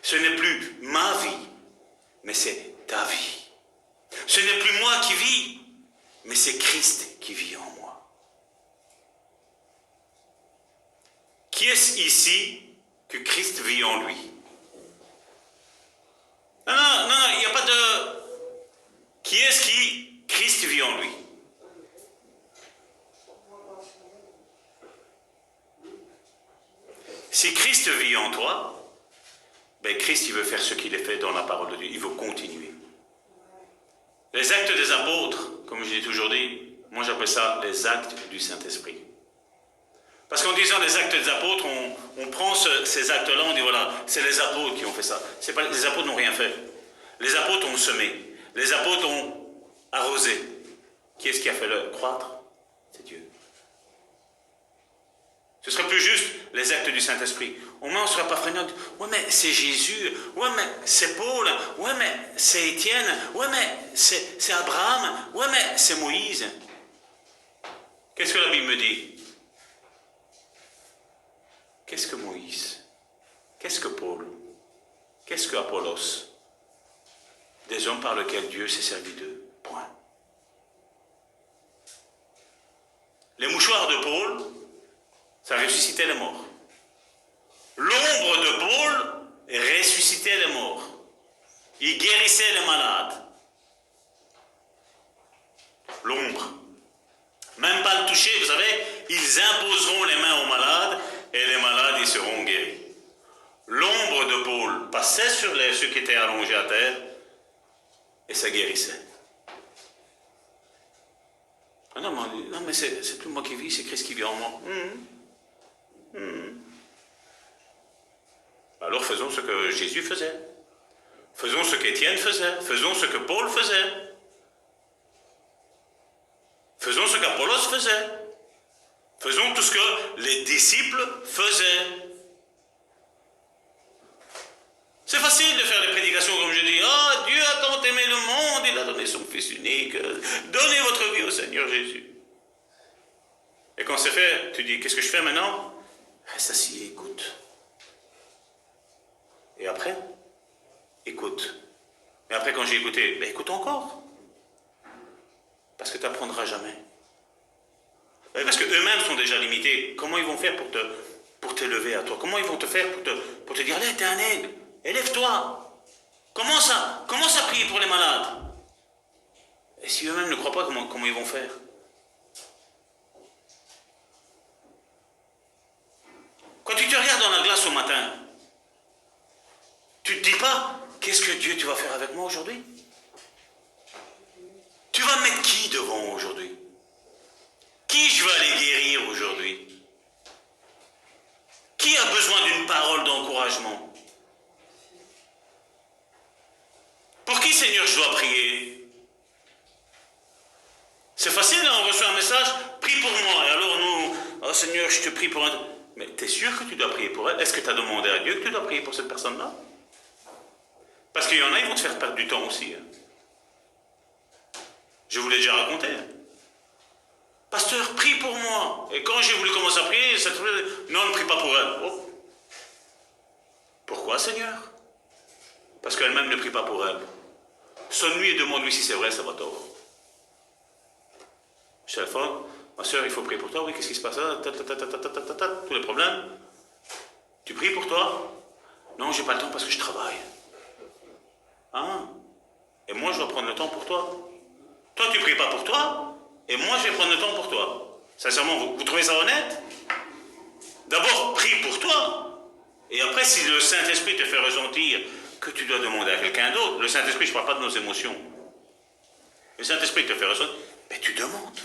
S1: Ce n'est plus ma vie, mais c'est ta vie. Ce n'est plus moi qui vis, mais c'est Christ qui vit en moi. Qui est-ce ici que Christ vit en lui? Non, il n'y a pas de... Qui est-ce qui Christ vit en lui? Si Christ vit en toi, ben Christ il veut faire ce qu'il a fait dans la parole de Dieu. Il veut continuer. Les actes des apôtres, comme je dis toujours dit, moi j'appelle ça les actes du Saint-Esprit. Parce qu'en disant les actes des apôtres, on prend ces actes-là, on dit voilà, c'est les apôtres qui ont fait ça. C'est pas, les apôtres n'ont rien fait. Les apôtres ont semé. Les apôtres ont arrosé. Qui est-ce qui a fait le croître? C'est Dieu. Ce serait plus juste les actes du Saint-Esprit. Au moins on ne serait pas freiné. Ouais mais c'est Jésus. Ouais mais c'est Paul. Ouais mais c'est Étienne. Ouais mais c'est Abraham. Ouais mais c'est Moïse. Qu'est-ce que la Bible me dit? Qu'est-ce que Moïse? Qu'est-ce que Paul? Qu'est-ce que Apollos? Des hommes par lesquels Dieu s'est servi d'eux. Point. Les mouchoirs de Paul, ça ressuscitait les morts. L'ombre de Paul ressuscitait les morts. Il guérissait les malades. L'ombre. Même pas le toucher, vous savez, ils imposeront les mains aux malades et les malades ils seront guéris. L'ombre de Paul passait sur ceux qui étaient allongés à terre et ça guérissait. Ah non, mais c'est plus moi qui vis, c'est Christ qui vit en moi. Alors faisons ce que Jésus faisait. Faisons ce qu'Étienne faisait. Faisons ce que Paul faisait. Faisons ce qu'Apollos faisait. Faisons tout ce que les disciples faisaient. C'est facile de faire des prédications comme je dis. Oh, Dieu a tant aimé le monde, il a donné son Fils unique. Donnez votre vie au Seigneur Jésus. Et quand c'est fait, tu dis, qu'est-ce que je fais maintenant? Reste assis et écoute. Et après, écoute. Et après, quand j'ai écouté, ben écoute encore. Parce que tu n'apprendras jamais. Parce qu'eux-mêmes sont déjà limités. Comment ils vont faire pour t'élever à toi? Comment ils vont te faire pour te dire, allez, t'es un aigle, élève-toi. Commence à prier pour les malades. Et si eux-mêmes ne croient pas, comment ils vont faire? Quand tu te regardes dans la glace au matin, tu ne te dis pas, qu'est-ce que Dieu, tu vas faire avec moi aujourd'hui? Tu vas mettre qui devant aujourd'hui? Qui je vais aller guérir aujourd'hui? Qui a besoin d'une parole d'encouragement? Pour qui, Seigneur, je dois prier? C'est facile, hein, on reçoit un message, prie pour moi. Et alors nous, oh Seigneur, je te prie pour un... Mais tu es sûr que tu dois prier pour elle? Est-ce que tu as demandé à Dieu que tu dois prier pour cette personne-là? Parce qu'il y en a, ils vont te faire perdre du temps aussi. Hein. Je vous l'ai déjà raconté. Hein. Pasteur, prie pour moi. Et quand j'ai voulu commencer à prier, ça te dit, non, ne prie pas pour elle. Oh. Pourquoi, Seigneur? Parce qu'elle-même ne prie pas pour elle. Sonne-lui et demande-lui si c'est vrai, ça va tort. Je téléphone, ma soeur, il faut prier pour toi. Oui, qu'est-ce qui se passe là? Tous les problèmes. Tu pries pour toi? Non, j'ai pas le temps parce que je travaille. Ah. Et moi, je dois prendre le temps pour toi. Toi, tu pries pas pour toi? Et moi, je vais prendre le temps pour toi. Sincèrement, vous trouvez ça honnête? D'abord, prie pour toi. Et après, si le Saint-Esprit te fait ressentir que tu dois demander à quelqu'un d'autre, le Saint-Esprit, je ne parle pas de nos émotions. Le Saint-Esprit te fait ressentir, mais tu demandes.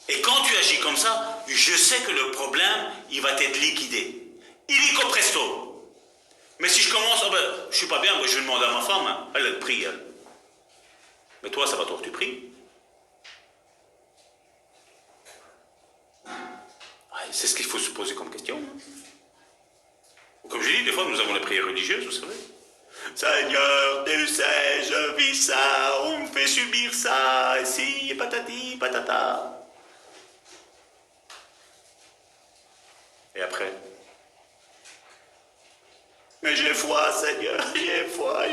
S1: Et quand tu agis comme ça, je sais que le problème, il va être liquidé. Illico presto. Mais si je commence, oh ben, je ne suis pas bien, ben, je vais demander à ma femme, hein, elle prie, elle. Mais toi, ça va toi que tu pries. C'est ce qu'il faut se poser comme question. Comme je dis, des fois, nous avons les prières religieuses, vous savez. Seigneur, tu sais, je vis ça, on me fait subir ça, ici, patati, patata. Et après? Mais j'ai foi, Seigneur, j'ai foi,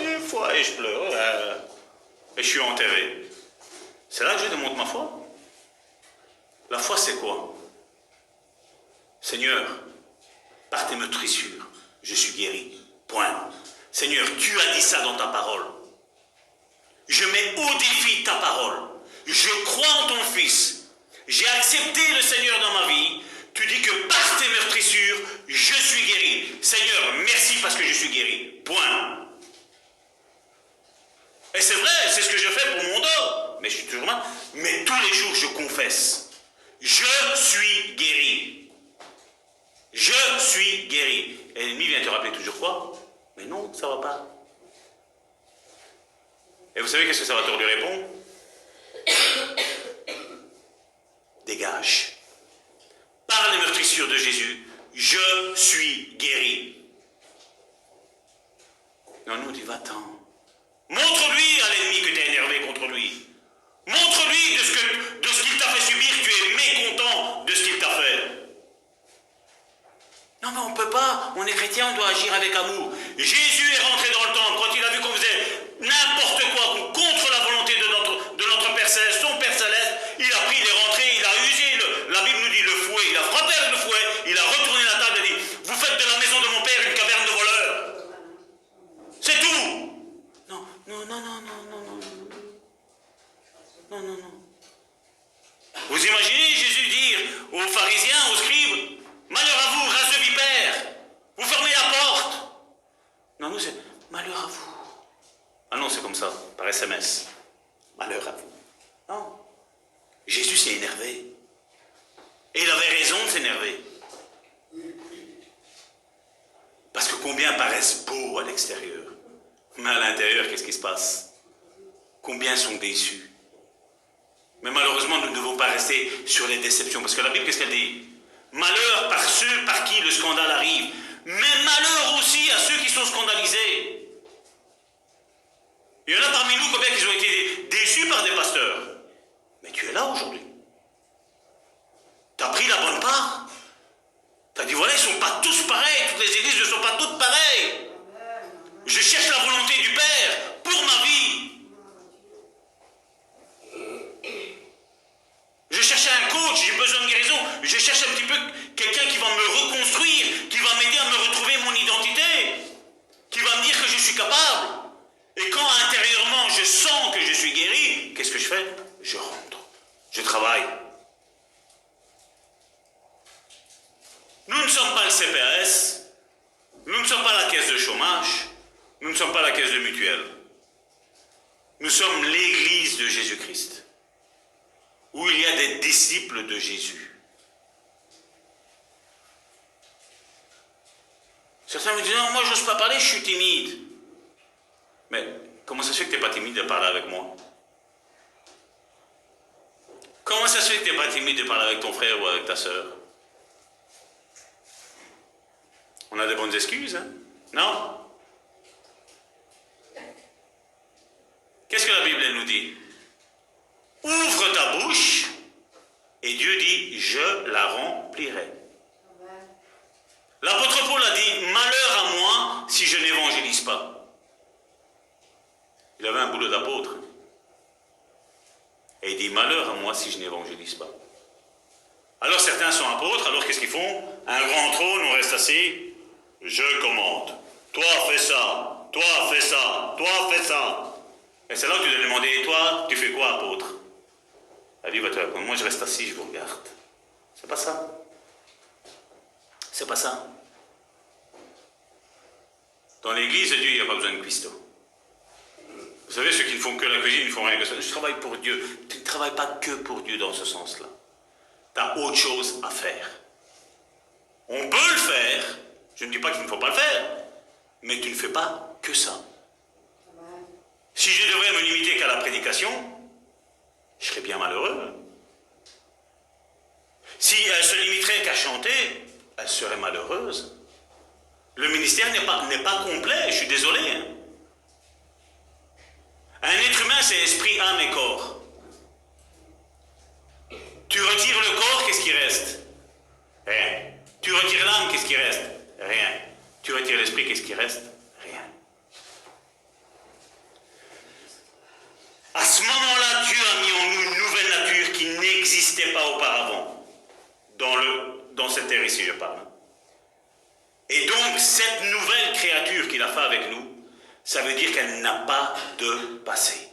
S1: et je pleure, et je suis enterré. C'est là que je démontre ma foi. La foi, c'est quoi? Seigneur, par tes meurtrissures, je suis guéri. Point. Seigneur, tu as dit ça dans ta parole. Je mets au défi ta parole. Je crois en ton Fils. J'ai accepté le Seigneur dans ma vie. Tu dis que par tes meurtrissures, je suis guéri. Seigneur, merci parce que je suis guéri. Point. Et c'est vrai, c'est ce que je fais pour mon dos. Mais je suis toujours là. Mais tous les jours, je confesse. Je suis guéri. Je suis guéri. Et l'ennemi vient te rappeler toujours quoi? Mais non, ça ne va pas. Et vous savez qu'est-ce que Salvatore lui répond? Dégage. Par les meurtrissures de Jésus, je suis guéri. Non, nous, dit va-t'en. Montre-lui à l'ennemi que tu es énervé contre lui. Montre-lui de ce qu'il t'a fait subir, tu es mécontent de ce qu'il t'a fait. Non, mais on ne peut pas, on est chrétien, on doit agir avec amour. Jésus est rentré dans le temple, quand il a vu qu'on faisait n'importe quoi contre la volonté de notre Père Céleste, son Père Céleste, il a pris, il est rentré, il a usé, la Bible nous dit le fouet, il a frappé avec le fouet, il a retourné la table et dit, vous faites de la maison de mon Père une caverne de voleurs. C'est tout. Non, non, non, non, non, non, non, non, non, non. Vous imaginez Jésus dire aux pharisiens, aux scribes, malheur à vous, race de vipères, vous fermez la porte. Non, nous c'est malheur à vous. Ah non, c'est comme ça, par SMS. Malheur à vous. Non. Jésus s'est énervé. Et il avait raison de s'énerver. Parce que combien paraissent beaux à l'extérieur, mais à l'intérieur, qu'est-ce qui se passe? Combien sont déçus? Mais malheureusement, nous ne devons pas rester sur les déceptions. Parce que la Bible, qu'est-ce qu'elle dit? Malheur par ceux par qui le scandale arrive. Mais malheur aussi à ceux qui sont scandalisés. Il y en a parmi nous combien qui ont été déçus par des pasteurs. Mais tu es là aujourd'hui. Tu as pris la bonne part. Tu as dit voilà, ils ne sont pas tous pareils. Toutes les églises ne sont pas toutes pareilles. Je cherche la volonté du Père pour ma vie. Je cherche un coach, j'ai besoin de guérison. Je cherche un petit peu quelqu'un qui va me reconstruire, qui va m'aider à me retrouver mon identité, qui va me dire que je suis capable. Et quand intérieurement je sens que je suis guéri, qu'est-ce que je fais? Je rentre, je travaille. Nous ne sommes pas le CPS, nous ne sommes pas la caisse de chômage, nous ne sommes pas la caisse de mutuelle. Nous sommes l'église de Jésus-Christ, où il y a des disciples de Jésus. Certains me disent, non, moi je n'ose pas parler, je suis timide. Mais comment ça se fait que tu n'es pas timide de parler avec moi? Comment ça se fait que tu n'es pas timide de parler avec ton frère ou avec ta soeur? On a des bonnes excuses, hein? Non? Qu'est-ce que la Bible elle nous dit? Ouvre ta bouche et Dieu dit, je la remplirai. L'apôtre Paul a dit, malheur à moi si je n'évangélise pas. Il avait un boulot d'apôtre. Et il dit, malheur à moi si je n'évangélise pas. Alors certains sont apôtres, alors qu'est-ce qu'ils font? Un grand trône, on reste assis, je commande. Toi fais ça, toi fais ça, toi fais ça. Et c'est là que tu dois demander, et toi, tu fais quoi, apôtre? Elle dit, va te répondre, moi je reste assis, je vous regarde. C'est pas ça. C'est pas ça. Dans l'église de Dieu, il n'y a pas besoin de cuistot. Vous savez, ceux qui ne font que la cuisine, ils ne font rien que ça. Je travaille pour Dieu. Tu ne travailles pas que pour Dieu dans ce sens-là. Tu as autre chose à faire. On peut le faire. Je ne dis pas qu'il ne faut pas le faire. Mais tu ne fais pas que ça. Si je devrais me limiter qu'à la prédication, je serais bien malheureux. Si elle se limiterait qu'à chanter, elle serait malheureuse. Le ministère n'est pas complet, je suis désolé. Hein. Un être humain, c'est esprit, âme et corps. Tu retires le corps, qu'est-ce qui reste? Rien. Tu retires l'âme, qu'est-ce qui reste? Rien. Tu retires l'esprit, qu'est-ce qui reste? Rien. À ce moment-là, Dieu a mis en nous une nouvelle nature qui n'existait pas auparavant. Dans cette terre ici, je parle. Et donc, cette nouvelle créature qu'il a fait avec nous, ça veut dire qu'elle n'a pas de passé.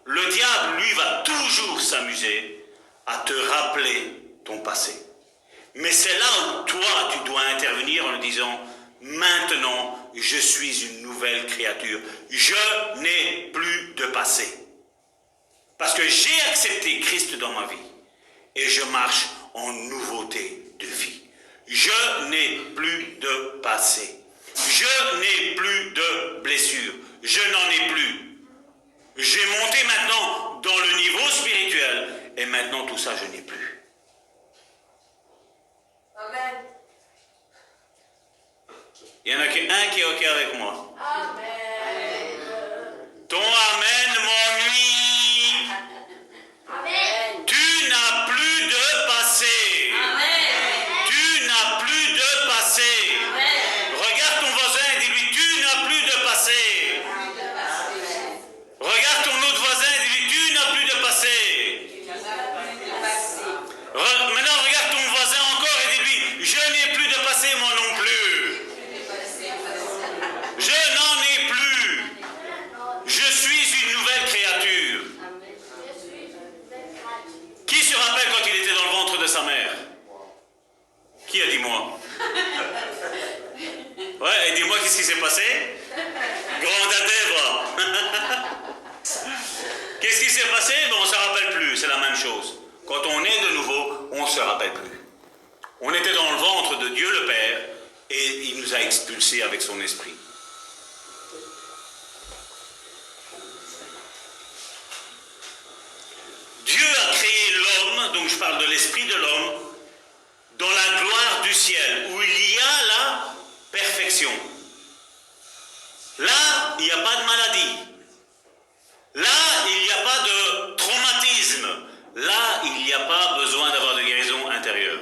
S1: Le diable, lui, va toujours s'amuser à te rappeler ton passé. Mais c'est là où toi, tu dois intervenir en lui disant, maintenant, je suis une nouvelle créature. Je n'ai plus de passé. Parce que j'ai accepté Christ dans ma vie. Et je marche en nouveauté de vie. Je n'ai plus de passé. Je n'ai plus de blessures. Je n'en ai plus. J'ai monté maintenant dans le niveau spirituel. Et maintenant, tout ça, je n'ai plus.
S2: Amen.
S1: Il y en a qu'un qui est OK avec moi.
S2: Amen.
S1: Ton amen m'ennuie.
S2: Amen.
S1: Tu n'as plus de passé.
S2: Amen.
S1: Tu n'as plus de passé.
S2: Amen.
S1: Regarde ton voisin et dis-lui, tu n'as plus de passé. Regarde ton autre voisin et dis-lui, tu n'as plus de passé. Maintenant, regarde ton voisin encore et dis-lui, je n'ai plus de passé, moi non plus. Je n'en ai plus. Je suis une nouvelle créature. Qui se rappelle quand il était dans le ventre de sa mère? Qui a dit moi? Ouais, et dis-moi qu'est-ce qui s'est passé? Grande Qu'est-ce qui s'est passé? Ben, on ne se rappelle plus, c'est la même chose. Quand on est de nouveau, on ne se rappelle plus. On était dans le ventre de Dieu le Père et il nous a expulsés avec son esprit. l'homme, donc je parle de l'esprit de l'homme, dans la gloire du ciel, où il y a la perfection. Là, il n'y a pas de maladie. Là, il n'y a pas de traumatisme. Là, il n'y a pas besoin d'avoir de guérison intérieure.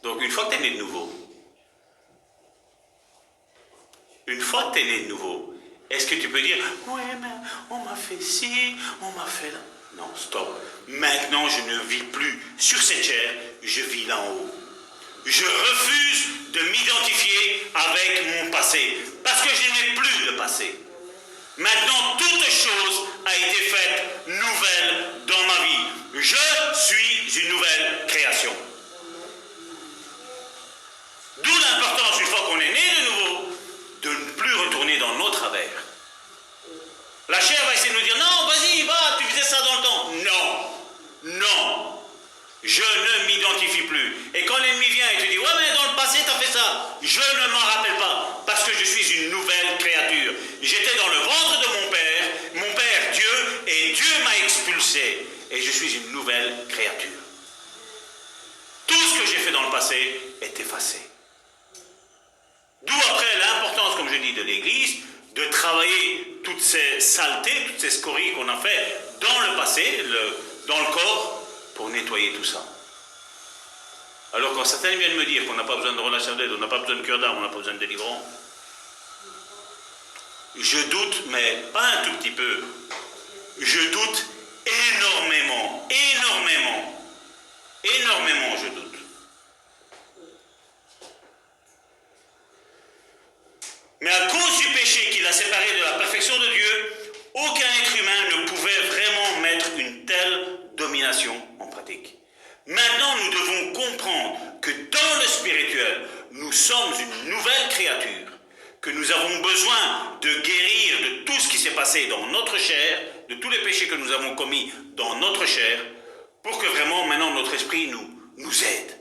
S1: Donc, une fois que tu es né de nouveau, est-ce que tu peux dire, oui, mais on m'a fait ci, on m'a fait là. Non, stop. Maintenant, je ne vis plus sur cette chair, je vis là en haut. Je refuse de m'identifier avec mon passé, parce que je n'ai plus de passé. Maintenant, toute chose a été faite nouvelle dans ma vie. Je suis une nouvelle création. D'où l'importance, une fois qu'on est né de nouveau, de ne plus retourner dans nos travers. La chair va essayer de nous dire, non, vas-y, va, tu faisais ça dans le temps. Non, non, je ne m'identifie plus. Et quand l'ennemi vient et te dit, ouais, mais dans le passé, tu as fait ça. Je ne m'en rappelle pas, parce que je suis une nouvelle créature. J'étais dans le ventre de mon Père Dieu, et Dieu m'a expulsé. Et je suis une nouvelle créature. Tout ce que j'ai fait dans le passé est effacé. D'où après l'importance, comme je dis, de l'Église, de travailler toutes ces saletés, toutes ces scories qu'on a fait dans le passé, dans le corps, pour nettoyer tout ça. Alors quand certains viennent me dire qu'on n'a pas besoin de relation d'aide, on n'a pas besoin de cure d'âme, on n'a pas besoin de délivrance, je doute, mais pas un tout petit peu, je doute énormément, je doute. Mais à cause du péché qui l'a séparé de la perfection de Dieu, aucun être humain ne pouvait vraiment mettre une telle domination en pratique. Maintenant, nous devons comprendre que dans le spirituel, nous sommes une nouvelle créature, que nous avons besoin de guérir de tout ce qui s'est passé dans notre chair, de tous les péchés que nous avons commis dans notre chair, pour que vraiment maintenant notre esprit nous aide.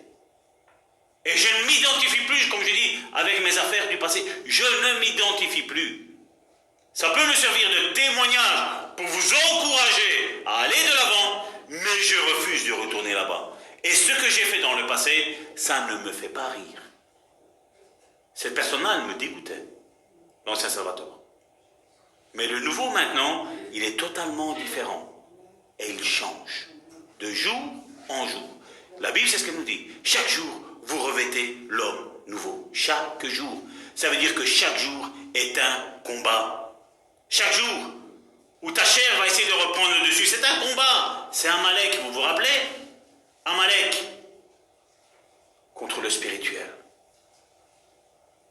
S1: Et je ne m'identifie plus, comme je dis, avec mes affaires du passé. Je ne m'identifie plus. Ça peut me servir de témoignage pour vous encourager à aller de l'avant, mais je refuse de retourner là-bas. Et ce que j'ai fait dans le passé, ça ne me fait pas rire. Cette personne-là, elle me dégoûtait, l'ancien Salvatore. Mais le nouveau maintenant, il est totalement différent. Et il change. De jour en jour. La Bible, c'est ce qu'elle nous dit. Chaque jour, vous revêtez l'homme nouveau. Chaque jour. Ça veut dire que chaque jour est un combat. Chaque jour où ta chair va essayer de reprendre le dessus, c'est un combat. C'est Amalek, vous vous rappelez? Amalek contre le spirituel.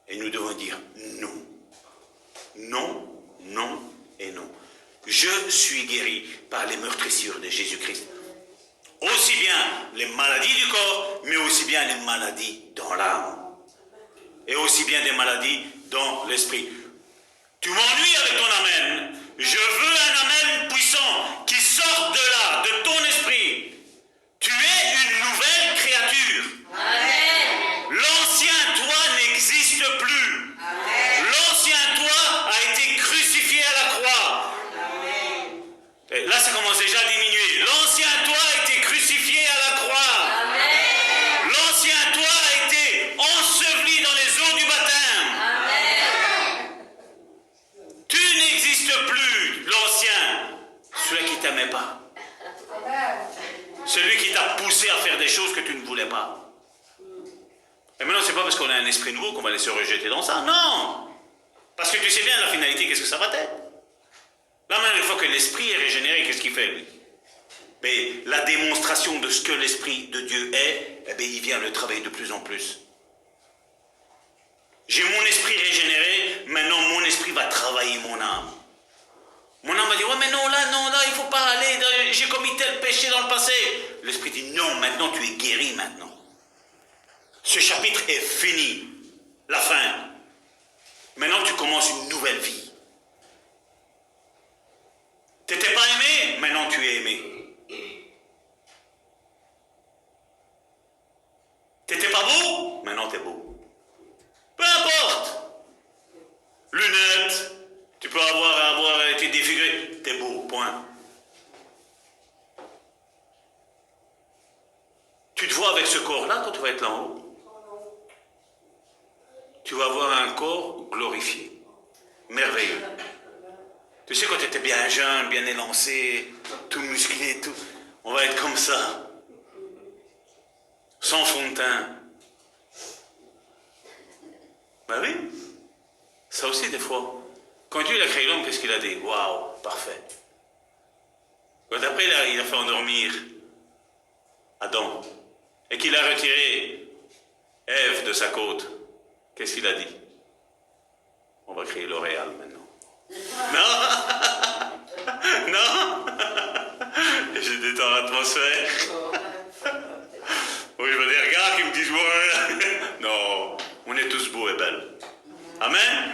S1: Et nous devons dire non. Non, non et non. Je suis guéri par les meurtrissures de Jésus-Christ. Aussi bien les maladies du corps, mais aussi bien les maladies dans l'âme. Et aussi bien des maladies dans l'esprit. Tu m'ennuies avec ton amen. Je veux un amen puissant qui sorte de là, de ton esprit. Tu es une nouvelle créature. Amen. L'ancien toi n'existe plus. Amen. L'ancien toi a été crucifié à la croix. Amen. Et là, ça commence déjà à diminuer. L'ancien toi a été crucifié à la croix. Amen. L'ancien toi a été enseveli dans les eaux du baptême. Amen. Tu n'existes plus, l'ancien, celui qui ne t'aimait pas. Celui qui t'a poussé à faire des choses que tu ne voulais pas. Et maintenant, c'est pas parce qu'on a un esprit nouveau qu'on va aller se rejeter dans ça. Non! Parce que tu sais bien la finalité, qu'est-ce que ça va être. Là, maintenant, une fois que l'esprit est régénéré, qu'est-ce qu'il fait, lui? Mais la démonstration de ce que l'esprit de Dieu est, eh bien, il vient le travailler de plus en plus. J'ai mon esprit régénéré, maintenant mon esprit va travailler mon âme. Mon âme va dire, ouais mais non, là, il ne faut pas aller, j'ai commis tel péché dans le passé. L'esprit dit, non, maintenant tu es guéri maintenant. Ce chapitre est fini, la fin. Maintenant tu commences une nouvelle vie. Tu n'étais pas aimé, maintenant tu es aimé. Tu n'étais pas beau, maintenant tu es beau. Peu importe. Lunettes, tu peux avoir été défiguré, t'es beau, point.
S3: ce corps-là, quand tu vas être là en haut, tu vas avoir un corps glorifié, merveilleux. Tu sais, quand tu étais bien jeune, bien élancé, tout musclé, tout, on va être comme ça, sans fond de teint. Ben oui, ça aussi des fois. Quand Dieu a créé l'homme, qu'est-ce qu'il a dit? Waouh, parfait. Quand après il a fait endormir Adam et qu'il a retiré Ève de sa côte, qu'est-ce qu'il a dit? On va créer L'Oréal maintenant. Non. Non. J'ai des temps d'atmosphère. Oui, je veux des regards qui me disent ouais. Non, on est tous beaux et belles. Amen.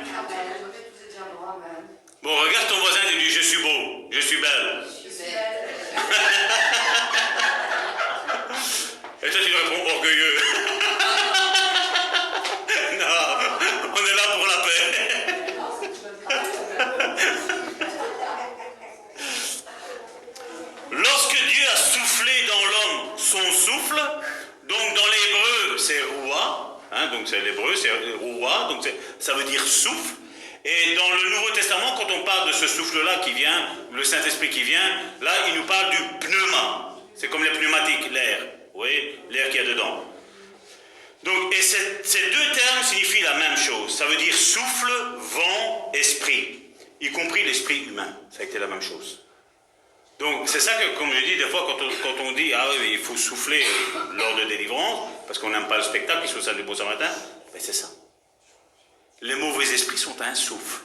S3: Bon, regarde ton voisin et dis je suis beau, je suis belle. Et toi tu lui réponds orgueilleux. Non, on est là pour la paix. Lorsque Dieu a soufflé dans l'homme son souffle, donc dans l'hébreu c'est roua, hein, donc c'est l'hébreu c'est roua, donc ça veut dire souffle. Et dans le Nouveau Testament, quand on parle de ce souffle-là qui vient, le Saint-Esprit qui vient, là il nous parle du pneuma. C'est comme les pneumatiques, l'air. Vous voyez, l'air qu'il y a dedans. Donc, et ces deux termes signifient la même chose. Ça veut dire souffle, vent, esprit. Y compris l'esprit humain. Ça a été la même chose. Donc, c'est ça que, comme je dis, des fois, quand on dit, ah oui, il faut souffler lors de délivrance, parce qu'on n'aime pas le spectacle, il faut ça du beau samaritain, ben c'est ça. Les mauvais esprits sont un souffle.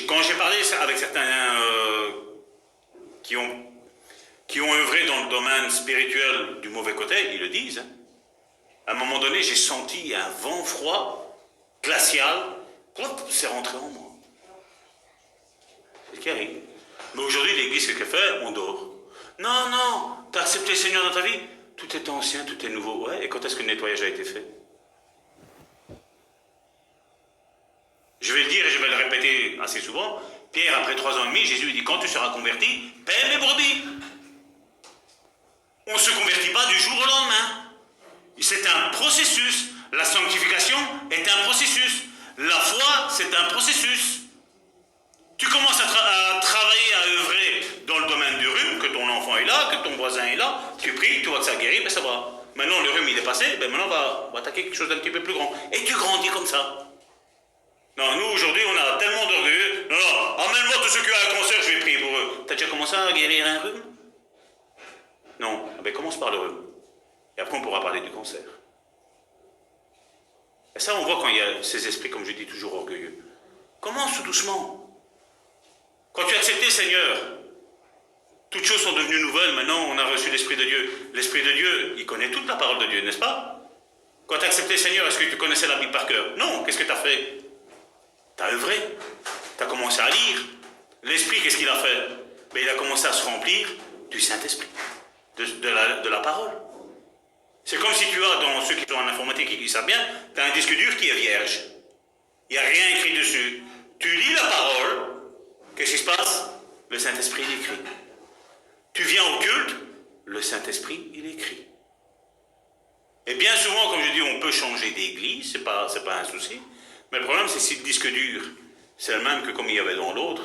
S3: Quand j'ai parlé avec certains qui ont œuvré dans le domaine spirituel du mauvais côté, ils le disent. Hein. À un moment donné, j'ai senti un vent froid, glacial, c'est rentré en moi. C'est ce qui arrive. Mais aujourd'hui, l'église, qu'est-ce qu'elle fait? On dort. Non, non, tu as accepté le Seigneur dans ta vie? Tout est ancien, tout est nouveau. Ouais, et quand est-ce que le nettoyage a été fait? Je vais le dire et je vais le répéter assez souvent. Pierre, après 3 ans et demi, Jésus lui dit, quand tu seras converti, paie mes brebis. On ne se convertit pas du jour au lendemain. C'est un processus. La sanctification est un processus. La foi, c'est un processus. Tu commences à travailler, à œuvrer dans le domaine du rhume, que ton enfant est là, que ton voisin est là, tu pries, tu vois que ça guérit, ben ça va. Maintenant, le rhume, il est passé, ben maintenant, on va attaquer quelque chose d'un petit peu plus grand. Et tu grandis comme ça. Non, nous, aujourd'hui, on a tellement d'orgueilleux. Non, non, emmène-moi tous ceux qui ont un cancer, je vais prier pour eux. T'as déjà commencé à guérir un rhume? Non, ben commence par le rhume. Et après, on pourra parler du cancer. Et ça, on voit quand il y a ces esprits, comme je dis, toujours orgueilleux. Commence tout doucement. Quand tu as accepté le Seigneur, toutes choses sont devenues nouvelles. Maintenant, on a reçu l'Esprit de Dieu. L'Esprit de Dieu, il connaît toute la parole de Dieu, n'est-ce pas? Quand tu as accepté le Seigneur, est-ce que tu connaissais la Bible par cœur? Non. Qu'est-ce que tu as fait? Tu as œuvré. Tu as commencé à lire. L'Esprit, qu'est-ce qu'il a fait? Ben, il a commencé à se remplir du Saint-Esprit, de la parole. C'est comme si tu as, dans ceux qui sont en informatique et qui savent bien, tu as un disque dur qui est vierge. Il n'y a rien écrit dessus. Tu lis la parole, qu'est-ce qui se passe? Le Saint-Esprit, il écrit. Tu viens au culte, le Saint-Esprit, il écrit. Et bien souvent, comme je dis, on peut changer d'église, c'est pas un souci. Mais le problème, c'est si le disque dur, c'est le même que comme il y avait dans l'autre,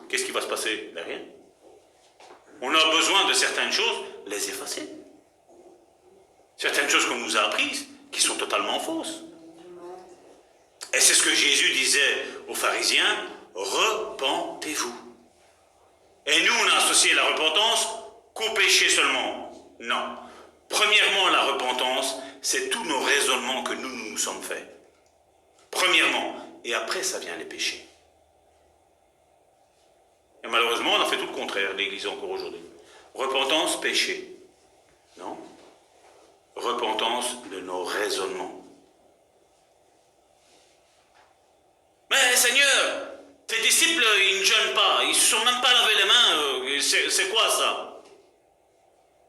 S3: qu'est-ce qui va se passer? Ben, rien. On a besoin de certaines choses, les effacer. Certaines choses qu'on nous a apprises, qui sont totalement fausses. Et c'est ce que Jésus disait aux pharisiens, repentez-vous. Et nous, on a associé la repentance qu'au péché seulement. Non. Premièrement, la repentance, c'est tous nos raisonnements que nous sommes faits. Premièrement. Et après, ça vient les péchés. Et malheureusement, on a fait tout le contraire, l'Église encore aujourd'hui. Repentance, péché. Non. Repentance de nos raisonnements. Mais Seigneur, tes disciples, ils ne jeûnent pas, ils ne se sont même pas lavé les mains, c'est quoi ça?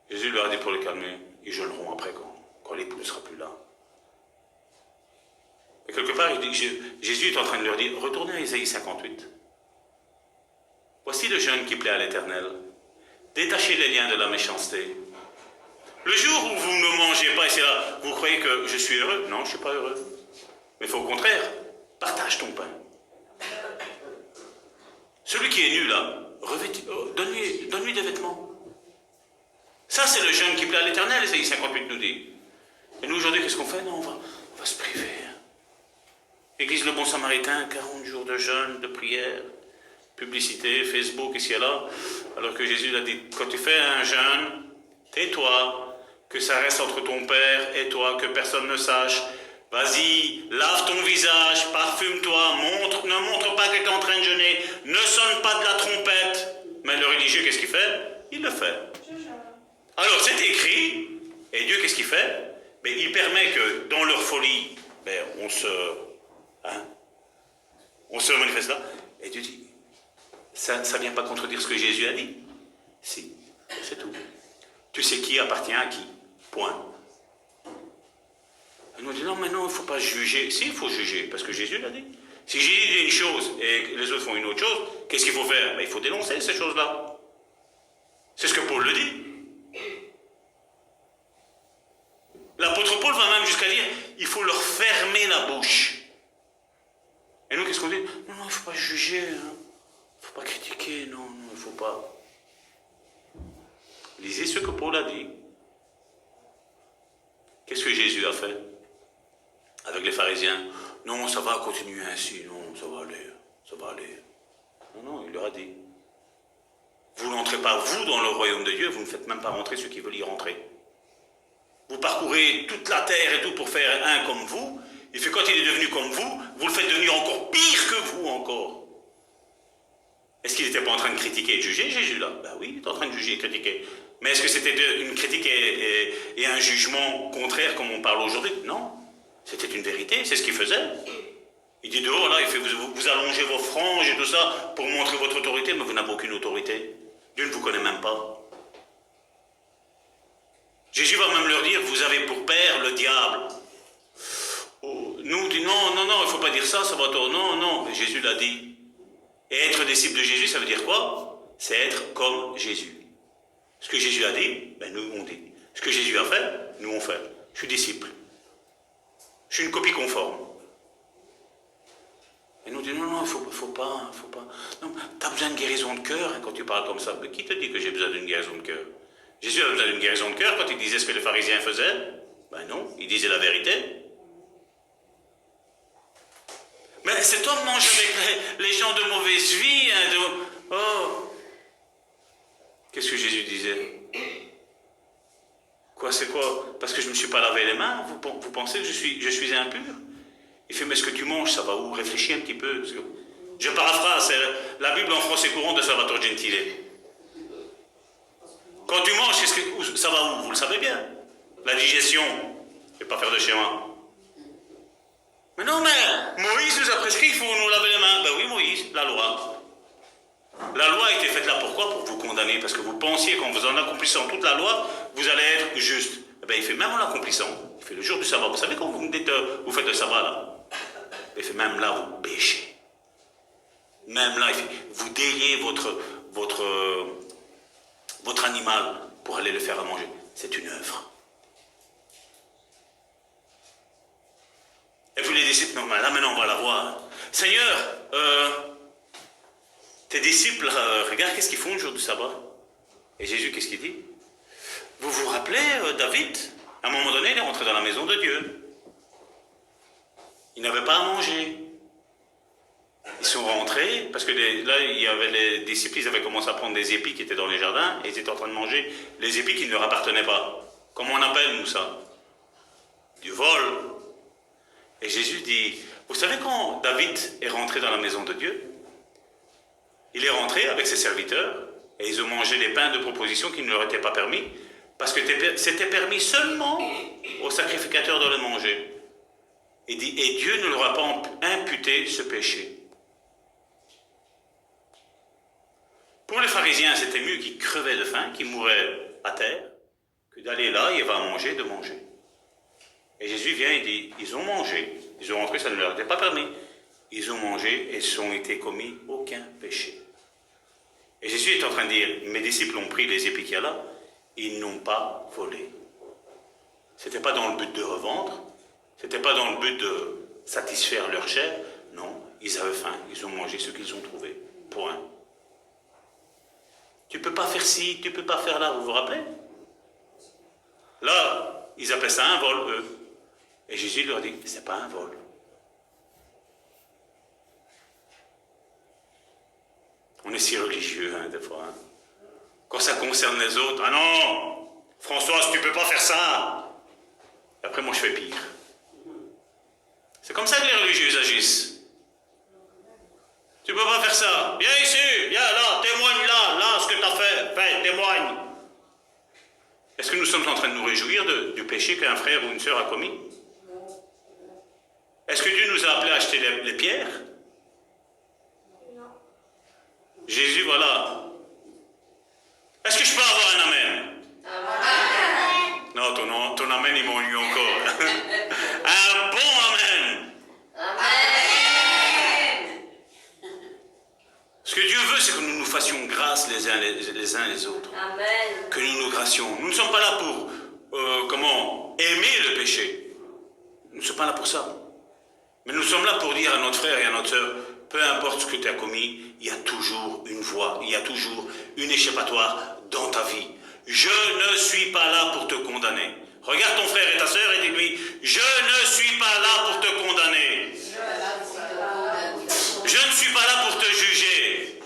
S3: Jésus leur a dit pour les calmer, ils jeûneront après quand l'époux ne sera plus là. Et quelque part, Jésus est en train de leur dire, retournez à Ésaïe 58. Voici le jeûne qui plaît à l'Éternel. Détachez les liens de la méchanceté. Le jour où vous ne mangez pas, et c'est là, vous croyez que je suis heureux? Non, je ne suis pas heureux. Mais il faut au contraire, partage ton pain. Celui qui est nu là, donne-lui des vêtements. Ça, c'est le jeûne qui plaît à l'Éternel, Ésaïe 58 nous dit. Et nous, aujourd'hui, qu'est-ce qu'on fait? Non, on va se priver. Église Le Bon Samaritain, 40 jours de jeûne, de prière, publicité, Facebook, ici et là. Alors que Jésus l'a dit, quand tu fais un jeûne, tais-toi, que ça reste entre ton Père et toi, que personne ne sache. Vas-y, lave ton visage, parfume-toi, ne montre pas que tu es en train de jeûner, ne sonne pas de la trompette. Mais le religieux, qu'est-ce qu'il fait? Il le fait. Alors, c'est écrit, et Dieu, qu'est-ce qu'il fait? Mais il permet que, dans leur folie, on se manifeste là. Et Dieu dit, ça ne vient pas contredire ce que Jésus a dit? Si, c'est tout. Tu sais qui appartient à qui? Point. Elle nous dit, non, mais non, il ne faut pas juger. Si, il faut juger, parce que Jésus l'a dit. Si Jésus dit une chose et les autres font une autre chose, qu'est-ce qu'il faut faire? Il faut dénoncer ces choses-là. C'est ce que Paul le dit. L'apôtre Paul va même jusqu'à dire, il faut leur fermer la bouche. Et nous, qu'est-ce qu'on dit? Non, il ne faut pas juger, il ne faut pas critiquer, non, il ne faut pas. Lisez ce que Paul a dit. Qu'est-ce que Jésus a fait avec les pharisiens? Non, ça va continuer ainsi, non, ça va aller. Non, il leur a dit. Vous n'entrez pas, vous, dans le royaume de Dieu, vous ne faites même pas rentrer ceux qui veulent y rentrer. Vous parcourez toute la terre et tout pour faire un comme vous, et puis quand il est devenu comme vous le faites devenir encore pire que vous encore. Est-ce qu'il n'était pas en train de critiquer et de juger, Jésus, là? Ben oui, il est en train de juger et critiquer. Mais est-ce que c'était une critique et un jugement contraire comme on parle aujourd'hui? Non. C'était une vérité, c'est ce qu'il faisait. Il dit dehors, là, il fait, vous allongez vos franges et tout ça pour montrer votre autorité, mais vous n'avez aucune autorité. Dieu ne vous connaît même pas. Jésus va même leur dire, vous avez pour père le diable. Nous, on dit, non, il ne faut pas dire ça, ça va tort. Non, mais Jésus l'a dit. Et être disciple de Jésus, ça veut dire quoi? C'est être comme Jésus. Ce que Jésus a dit, nous, on dit. Ce que Jésus a fait, nous, on fait. Je suis disciple. Je suis une copie conforme. Et nous, on dit, non, il faut pas. Non, tu as besoin de guérison de cœur quand tu parles comme ça. Mais qui te dit que j'ai besoin d'une guérison de cœur? Jésus a besoin d'une guérison de cœur quand il disait ce que les pharisiens faisaient? Non, il disait la vérité. Mais cet homme mange avec les gens de mauvaise vie. Qu'est-ce que Jésus disait? Quoi, c'est quoi? Parce que je ne me suis pas lavé les mains, vous pensez que je suis impur? Il fait, mais ce que tu manges, ça va où? Réfléchis un petit peu. Je paraphrase, c'est la Bible en français courant de Salvatore Gentile. Quand tu manges, ça va où? Vous le savez bien. La digestion. Je ne vais pas faire de schéma. Mais non, mais Moïse nous a prescrit qu'il faut nous laver les mains. Oui, Moïse, la loi. La loi a été faite là pourquoi? Pour vous condamner. Parce que vous pensiez qu'en vous en accomplissant toute la loi, vous allez être juste. Il fait même en l'accomplissant. Il fait le jour du sabbat. Vous savez quand vous dites, vous faites le sabbat là? Il fait même là, vous péchez. Même là, il fait, vous déliez votre animal pour aller le faire à manger. C'est une œuvre. Et puis les disciples, non, mais là maintenant on va la voir. Seigneur, tes disciples, regarde qu'est-ce qu'ils font le jour du sabbat. Et Jésus, qu'est-ce qu'il dit? Vous vous rappelez David? À un moment donné, il est rentré dans la maison de Dieu. Il n'avait pas à manger. Ils sont rentrés, parce que là, il y avait les disciples, ils avaient commencé à prendre des épis qui étaient dans les jardins, et ils étaient en train de manger les épis qui ne leur appartenaient pas. Comment on appelle, nous, ça? Du vol. Et Jésus dit, vous savez quand David est rentré dans la maison de Dieu? Il est rentré avec ses serviteurs, et ils ont mangé les pains de proposition qui ne leur étaient pas permis, parce que c'était permis seulement aux sacrificateurs de le manger. Il dit, et Dieu ne leur a pas imputé ce péché. Pour les pharisiens, c'était mieux qu'ils crevaient de faim, qu'ils mouraient à terre, que d'aller là, il va manger, de manger. Et Jésus vient et dit, ils ont mangé, ils ont rentré, ça ne leur était pas permis. Ils ont mangé et ils n'ont été commis aucun péché. Et Jésus est en train de dire, mes disciples ont pris les épis qu'il y a là, ils n'ont pas volé. C'était pas dans le but de revendre, c'était pas dans le but de satisfaire leur chair, non, ils avaient faim, ils ont mangé ce qu'ils ont trouvé, point. Tu peux pas faire ci, tu peux pas faire là, vous vous rappelez? Là, ils appelaient ça un vol, eux. Et Jésus leur dit, c'est pas un vol. On est si religieux, hein, des fois. Hein. Quand ça concerne les autres, ah non, Françoise, tu peux pas faire ça. Et après, moi, je fais pire. C'est comme ça que les religieux agissent. Tu peux pas faire ça. Viens ici, viens là, témoigne là, ce que tu as fait, témoigne. Est-ce que nous sommes en train de nous réjouir du péché qu'un frère ou une sœur a commis? Est-ce que Dieu nous a appelés à acheter les pierres? Jésus, voilà. Est-ce que je peux avoir un amen?
S2: Amen.
S3: Non, ton amen, il m'ennuie encore. Un bon amen.
S2: Amen.
S3: Ce que Dieu veut, c'est que nous nous fassions grâce les uns les autres.
S2: Amen.
S3: Que nous nous gracions. Nous ne sommes pas là pour, aimer le péché. Nous ne sommes pas là pour ça. Mais nous sommes là pour dire à notre frère et à notre sœur, peu importe ce que tu as commis, il y a toujours une voie, il y a toujours une échappatoire dans ta vie. Je ne suis pas là pour te condamner. Regarde ton frère et ta sœur et dis-lui, je ne suis pas là pour te condamner. Je ne suis pas là pour te juger.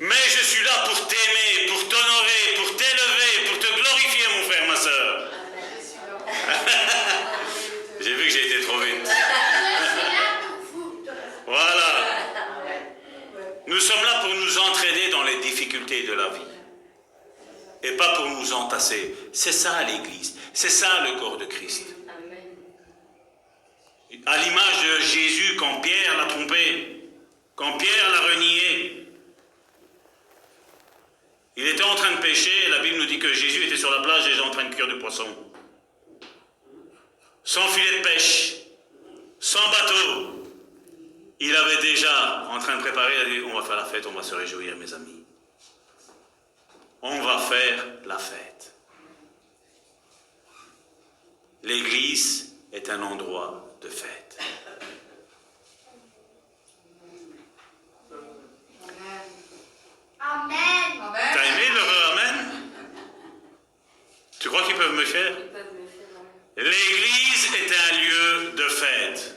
S3: Mais je suis là pour t'aimer, pour t'honorer, pour t'élever, pour te glorifier, mon frère, ma sœur. J'ai vu que j'ai été trop vite. Voilà. Nous sommes là pour nous entraider dans les difficultés de la vie. Et pas pour nous entasser. C'est ça l'Église. C'est ça le corps de Christ. À l'image de Jésus quand Pierre l'a trompé, quand Pierre l'a renié. Il était en train de pêcher, et la Bible nous dit que Jésus était sur la plage déjà en train de cuire du poisson. Sans filet de pêche, sans bateau. Il avait déjà en train de préparer, il a dit, on va faire la fête, on va se réjouir, mes amis. On va faire la fête. L'église est un endroit de fête.
S2: Amen.
S3: T'as aimé leur amen? Tu crois qu'ils peuvent me faire? L'église est un lieu de fête.